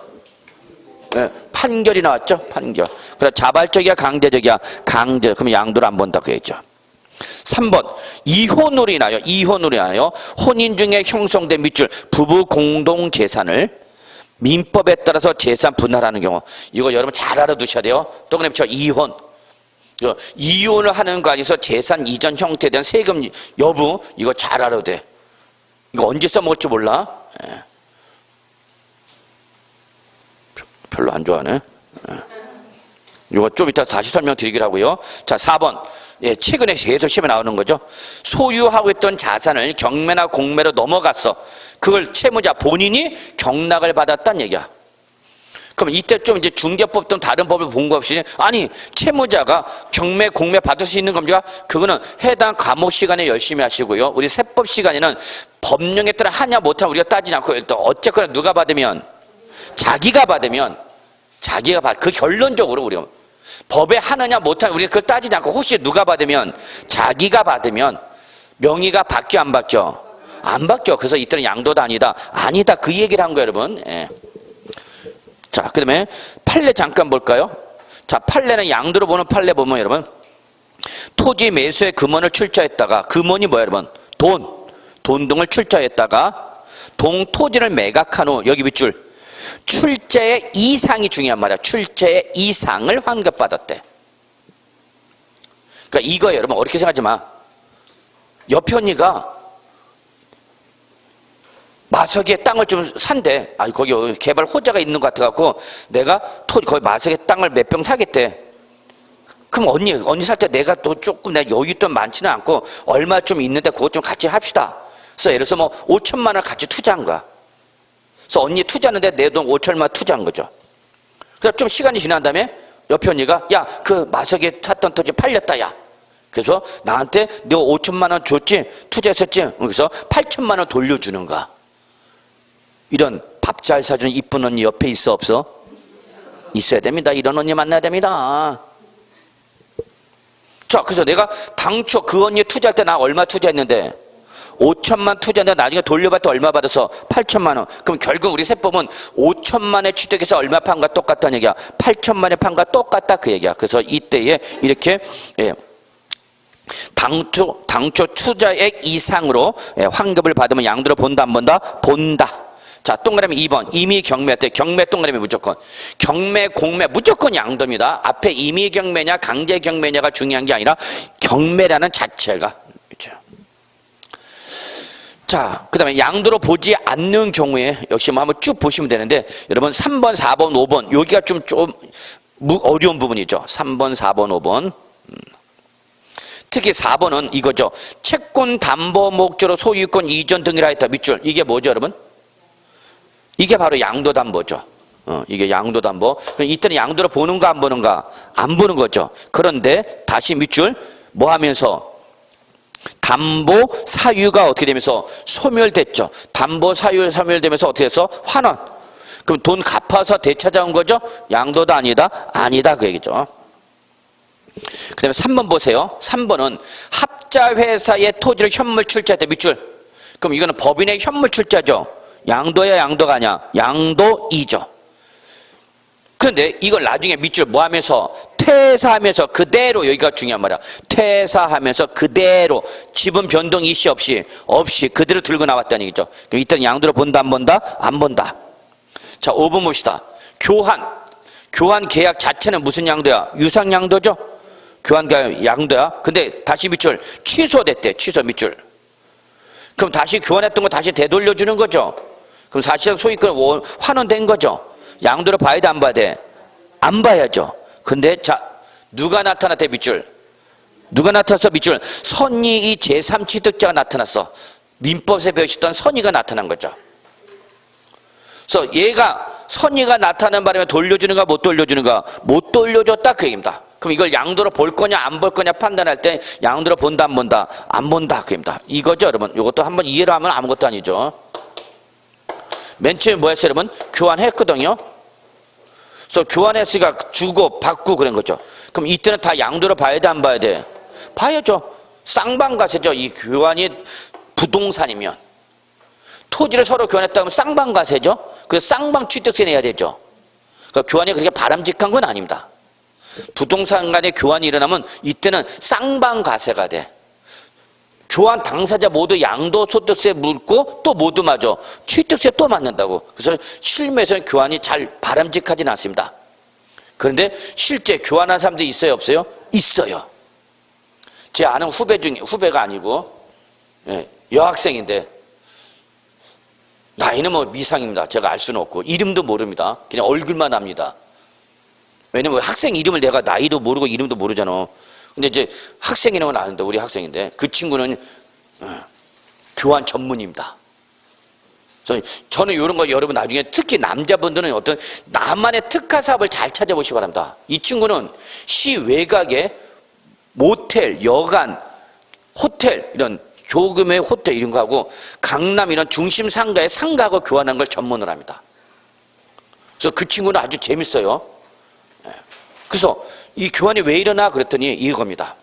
네, 판결이 나왔죠. 판결. 그래 자발적이야 강제적이야? 강제. 그럼 양도를 안 본다고 했죠. 3번 이혼으로 인하여 혼인 중에 형성된 밑줄 부부 공동 재산을 민법에 따라서 재산 분할하는 경우. 이거 여러분 잘 알아두셔야 돼요. 동그라미 쳐. 이혼. 이혼을 하는 거 아니어서 재산 이전 형태에 대한 세금 여부 이거 잘 알아도 돼. 이거 언제 써먹을지 몰라. 별로 안 좋아하네. 이거 좀 이따 다시 설명드리기로 하고요. 자, 4번. 최근에 계속 시험에 나오는 거죠. 소유하고 있던 자산을 경매나 공매로 넘어갔어. 그걸 채무자 본인이 경락을 받았다는 얘기야. 그럼 이때 좀 이제 중개법 등 다른 법을 본 거 없이 아니 채무자가 경매 공매 받을 수 있는 겁니까? 그거는 해당 과목 시간에 열심히 하시고요. 우리 세법 시간에는 법령에 따라 하냐 못하냐 우리가 따지지 않고 어쨌거나 누가 받으면 자기가 그 결론적으로 우리가 법에 하느냐 못하냐 우리가 그걸 따지지 않고 혹시 누가 받으면 자기가 받으면 명의가 바뀌어 안 바뀌어? 안 바뀌어. 그래서 이때는 양도다 아니다 그 얘기를 한 거예요 여러분. 자, 그 다음에 판례 잠깐 볼까요? 자, 판례는 양도로 보는 판례 보면 여러분 토지 매수의 금원을 출자했다가 금원이 뭐야 여러분? 돈 등을 출자했다가 토지를 매각한 후 여기 밑줄 출자의 이상이 중요한 말이야. 출자의 이상을 환급받았대. 그러니까 이거 여러분 어렵게 생각하지 마. 옆에 언니가 마석에 땅을 좀 산대. 거기 개발 호재가 있는 것 같아갖고 내가 거기 마석에 땅을 몇 평 사겠대. 그럼 언니 살 때 내가 또 조금 내가 여윳돈 많지는 않고 얼마 좀 있는데 그것 좀 같이 합시다. 그래서 예를 들어서 뭐 5천만 원 같이 투자한 거야. 그래서 언니 투자하는데 내 돈 5천만 원 투자한 거죠. 그래서 좀 시간이 지난 다음에 옆에 언니가 야, 그 마석에 샀던 토지 팔렸다 야. 그래서 나한테 너 5천만 원 줬지? 투자했었지? 그래서 8천만 원 돌려주는 거야. 이런 밥 잘 사주는 이쁜 언니 옆에 있어 없어? 있어야 됩니다. 이런 언니 만나야 됩니다. 자, 그래서 내가 당초 그 언니에 투자할 때 나 얼마 투자했는데 5천만 투자했는데 나중에 돌려받다 얼마 받아서 8천만 원. 그럼 결국 우리 세법은 5천만에 취득해서 얼마 판과 똑같다는 얘기야. 8천만에 판과 똑같다 그 얘기야. 그래서 이때에 이렇게 당초 투자액 이상으로 환급을 받으면 양도로 본다 안 본다? 본다. 자, 동그라미 2번 임의 경매 때 경매 동그라미 무조건 경매 공매 무조건 양도입니다. 앞에 임의 경매냐 강제 경매냐가 중요한 게 아니라 경매라는 자체가 그렇죠. 자, 그 다음에 양도로 보지 않는 경우에 역시 뭐 한번 쭉 보시면 되는데 여러분 3번 4번 5번 여기가 좀 어려운 부분이죠. 3번 4번 5번 특히 4번은 이거죠. 채권 담보 목적으로 소유권 이전 등이라 했다 밑줄. 이게 뭐죠 여러분? 이게 바로 양도담보죠. 이게 양도담보. 그럼 이때는 양도를 보는가 안 보는가? 안 보는 거죠. 그런데 다시 밑줄 뭐 하면서 담보 사유가 어떻게 되면서 소멸됐죠. 담보 사유 소멸되면서 어떻게 해서 환원. 그럼 돈 갚아서 되찾아온 거죠? 양도다 아니다? 아니다 그 얘기죠. 그 다음에 3번 보세요. 3번은 합자회사의 토지를 현물 출자할 때 밑줄. 그럼 이거는 법인의 현물 출자죠. 양도야 양도가 아니야? 양도이죠. 그런데 이걸 나중에 밑줄 뭐 하면서 퇴사하면서 그대로, 여기가 중요한 말이야. 퇴사하면서 그대로 지분 변동 이시 없이 그대로 들고 나왔다는 얘기죠. 그럼 이때는 양도를 본다 안 본다? 안 본다. 자, 5번 봅시다. 교환 계약 자체는 무슨 양도야? 유상 양도죠. 교환 계약 양도야. 근데 다시 밑줄 취소됐대. 취소 밑줄. 그럼 다시 교환했던 거 다시 되돌려주는 거죠. 그럼 사실상 소유권 환원된 거죠. 양도를 봐야 돼 안 봐야 돼? 안 봐야죠. 근데 자, 누가 나타났대 밑줄? 누가 나타났어 밑줄? 선의의 제3취득자가 나타났어. 민법에 배우셨던 선의가 나타난 거죠. 그래서 얘가 선의가 나타나는 바람에 돌려주는가 못 돌려주는가? 못 돌려줬다 그 얘기입니다. 그럼 이걸 양도로 볼 거냐 안 볼 거냐 판단할 때 양도로 본다 안 본다? 안 본다 그 얘기입니다. 이거죠 여러분. 이것도 한번 이해를 하면 아무것도 아니죠. 맨 처음에 뭐 했어요 여러분? 교환했거든요. 그래서 교환했으니까 주고 받고 그런 거죠. 그럼 이때는 다 양도로 봐야 돼 안 봐야 돼? 봐야죠. 쌍방과세죠. 이 교환이 부동산이면. 토지를 서로 교환했다면 쌍방과세죠. 그래서 쌍방 취득세 내야 되죠. 그러니까 교환이 그렇게 바람직한 건 아닙니다. 부동산 간의 교환이 일어나면 이때는 쌍방과세가 돼. 교환 당사자 모두 양도소득세 물고 또 모두 맞아. 취득세 또 맞는다고. 그래서 실무에서는 교환이 잘 바람직하진 않습니다. 그런데 실제 교환한 사람들이 있어요 없어요? 있어요. 제 아는 후배 중에, 후배가 아니고 여학생인데 나이는 뭐 미상입니다. 제가 알 수는 없고 이름도 모릅니다. 그냥 얼굴만 압니다. 왜냐면 학생 이름을 내가 나이도 모르고 이름도 모르잖아. 근데 이제 학생 이름은 아는데 우리 학생인데 그 친구는 교환 전문입니다. 저는 이런 거 여러분 나중에 특히 남자분들은 어떤 나만의 특화 사업을 잘 찾아보시기 바랍니다. 이 친구는 시 외곽에 모텔, 여관, 호텔 이런 조금의 호텔 이런 거 하고 강남 이런 중심 상가에 상가하고 교환하는 걸 전문으로 합니다. 그래서 그 친구는 아주 재밌어요. 그래서 이 교환이 왜 일어나 그랬더니 이겁니다.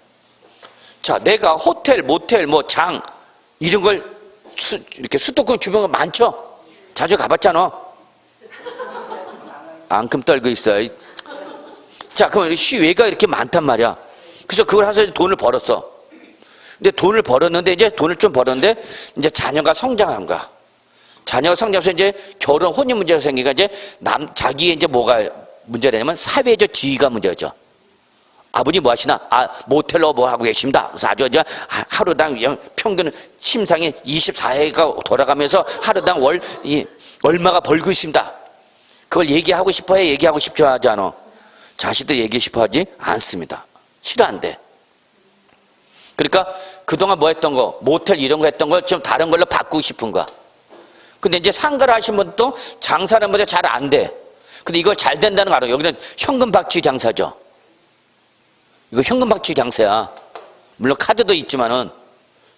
자, 내가 호텔, 모텔, 뭐 장 이런 걸 이렇게 수도권 주변에 많죠. 자주 가봤잖아. 앙큼 떨고 있어. 자, 그럼 시외가 이렇게 많단 말이야. 그래서 그걸 해서 돈을 벌었어. 근데 돈을 벌었는데 이제 돈을 좀 벌었는데 이제 자녀가 성장한 거야. 자녀가 성장해서 이제 결혼 혼인 문제가 생기니까 이제 자기의 이제 뭐가 문제가 되냐면 사회적 지위가 문제죠. 아버지 뭐 하시나? 모텔로 뭐 하고 계십니다. 그래서 아주 이제 하루당 평균 심상이 24회가 돌아가면서 하루당 얼마가 벌고 있습니다. 그걸 얘기하고 싶어 해? 얘기하고 싶지 하지 않아? 자식들 얘기 싶어 하지 않습니다. 싫어한대. 그러니까 그동안 뭐 했던 거, 모텔 이런 거 했던 걸 좀 다른 걸로 바꾸고 싶은 거야. 근데 이제 상가를 하신 분도 장사는 뭐죠? 잘 안 돼. 근데 이거 잘 된다는 거 알아. 여기는 현금 박치 장사죠. 이거 현금 박치 장사야. 물론 카드도 있지만은.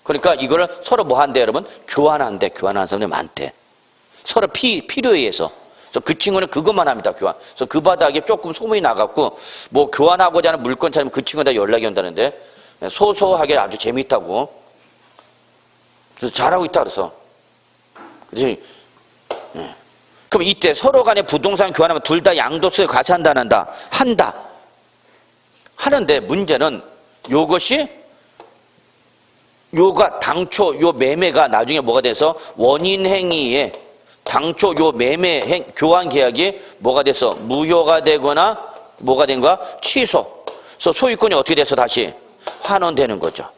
그러니까 이거를 서로 뭐 한대 여러분? 교환한대. 교환하는 사람들이 많대. 서로 필요에 의해서. 그래서 그 친구는 그것만 합니다. 교환. 그래서 그 바닥에 조금 소문이 나갔고 뭐 교환하고자 하는 물건 찾으면 그 친구가 연락이 온다는데 소소하게 아주 재미있다고. 그래서 잘하고 있다 그래서. 그렇지? 그럼 이때 서로 간에 부동산 교환하면 둘 다 양도세 과세한다 안 한다? 한다. 하는데 문제는 요것이 요가 당초 요 매매가 나중에 뭐가 돼서 원인 행위에 당초 요 매매 교환 계약이 뭐가 돼서 무효가 되거나 뭐가 된 거야? 취소. 그래서 소유권이 어떻게 돼서 다시 환원되는 거죠.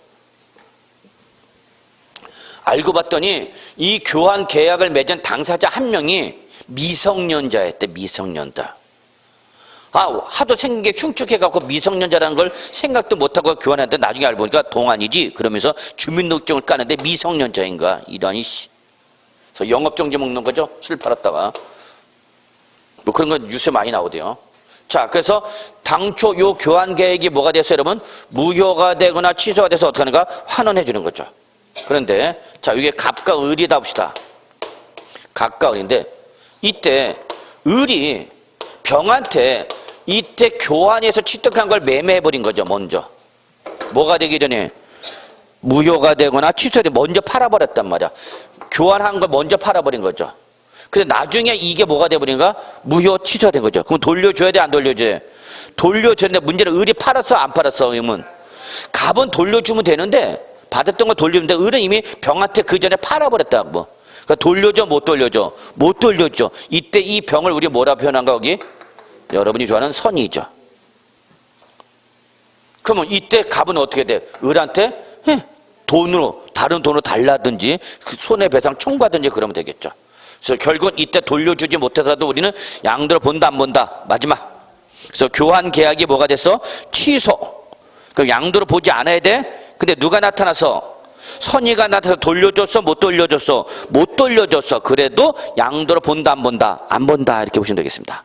알고 봤더니 이 교환 계약을 맺은 당사자 한 명이 미성년자였대. 미성년자. 하도 생긴 게 흉측해갖고 미성년자라는 걸 생각도 못하고 교환했는데 나중에 알고 보니까 동안이지. 그러면서 주민등록증을 까는데 미성년자인가. 이러니 그래서 영업정지 먹는 거죠. 술 팔았다가. 뭐 그런 건 뉴스에 많이 나오대요. 자, 그래서 당초 요 교환 계획이 뭐가 됐어요, 여러분? 무효가 되거나 취소가 돼서 어떻게 하는가? 환원해 주는 거죠. 그런데 자, 이게 갑과 을이다 봅시다. 갑과 을인데 이때 을이 병한테 이때 교환해서 취득한 걸 매매해 버린 거죠, 먼저. 뭐가 되기 전에 무효가 되거나 취소돼 먼저 팔아버렸단 말이야. 교환한 걸 먼저 팔아버린 거죠. 근데 나중에 이게 뭐가 돼버린가? 무효 취소된 거죠. 그럼 돌려줘야 돼, 안 돌려줘야 돼? 돌려줬는데 문제는 을이 팔았어, 안 팔았어? 그러면 갑은 돌려주면 되는데 받았던 거 돌리면 돼. 을은 이미 병한테 그 전에 팔아버렸다고. 그러니까 돌려줘, 못 돌려줘? 못 돌려줘. 이때 이 병을 우리 뭐라 표현한가, 거기? 여러분이 좋아하는 선이죠. 그러면 이때 갑은 어떻게 돼? 을한테 돈으로, 다른 돈으로 달라든지 그 손해배상 청구하든지 그러면 되겠죠. 그래서 결국은 이때 돌려주지 못해서라도 우리는 양도를 본다, 안 본다? 마지막. 그래서 교환 계약이 뭐가 됐어? 취소. 그럼 양도를 보지 않아야 돼? 근데 누가 나타나서? 선의가 나타나서 돌려줬어, 못 돌려줬어? 못 돌려줬어. 그래도 양도를 본다, 안 본다? 안 본다. 이렇게 보시면 되겠습니다.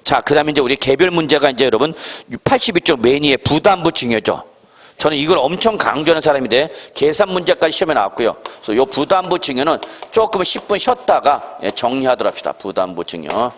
자, 그 다음에 이제 우리 개별 문제가 이제 여러분 82쪽 매니의 부담부 증여죠. 저는 이걸 엄청 강조하는 사람인데 계산 문제까지 시험에 나왔고요. 그래서 이 부담부 증여는 조금 10분 쉬었다가 정리하도록 합시다. 부담부 증여.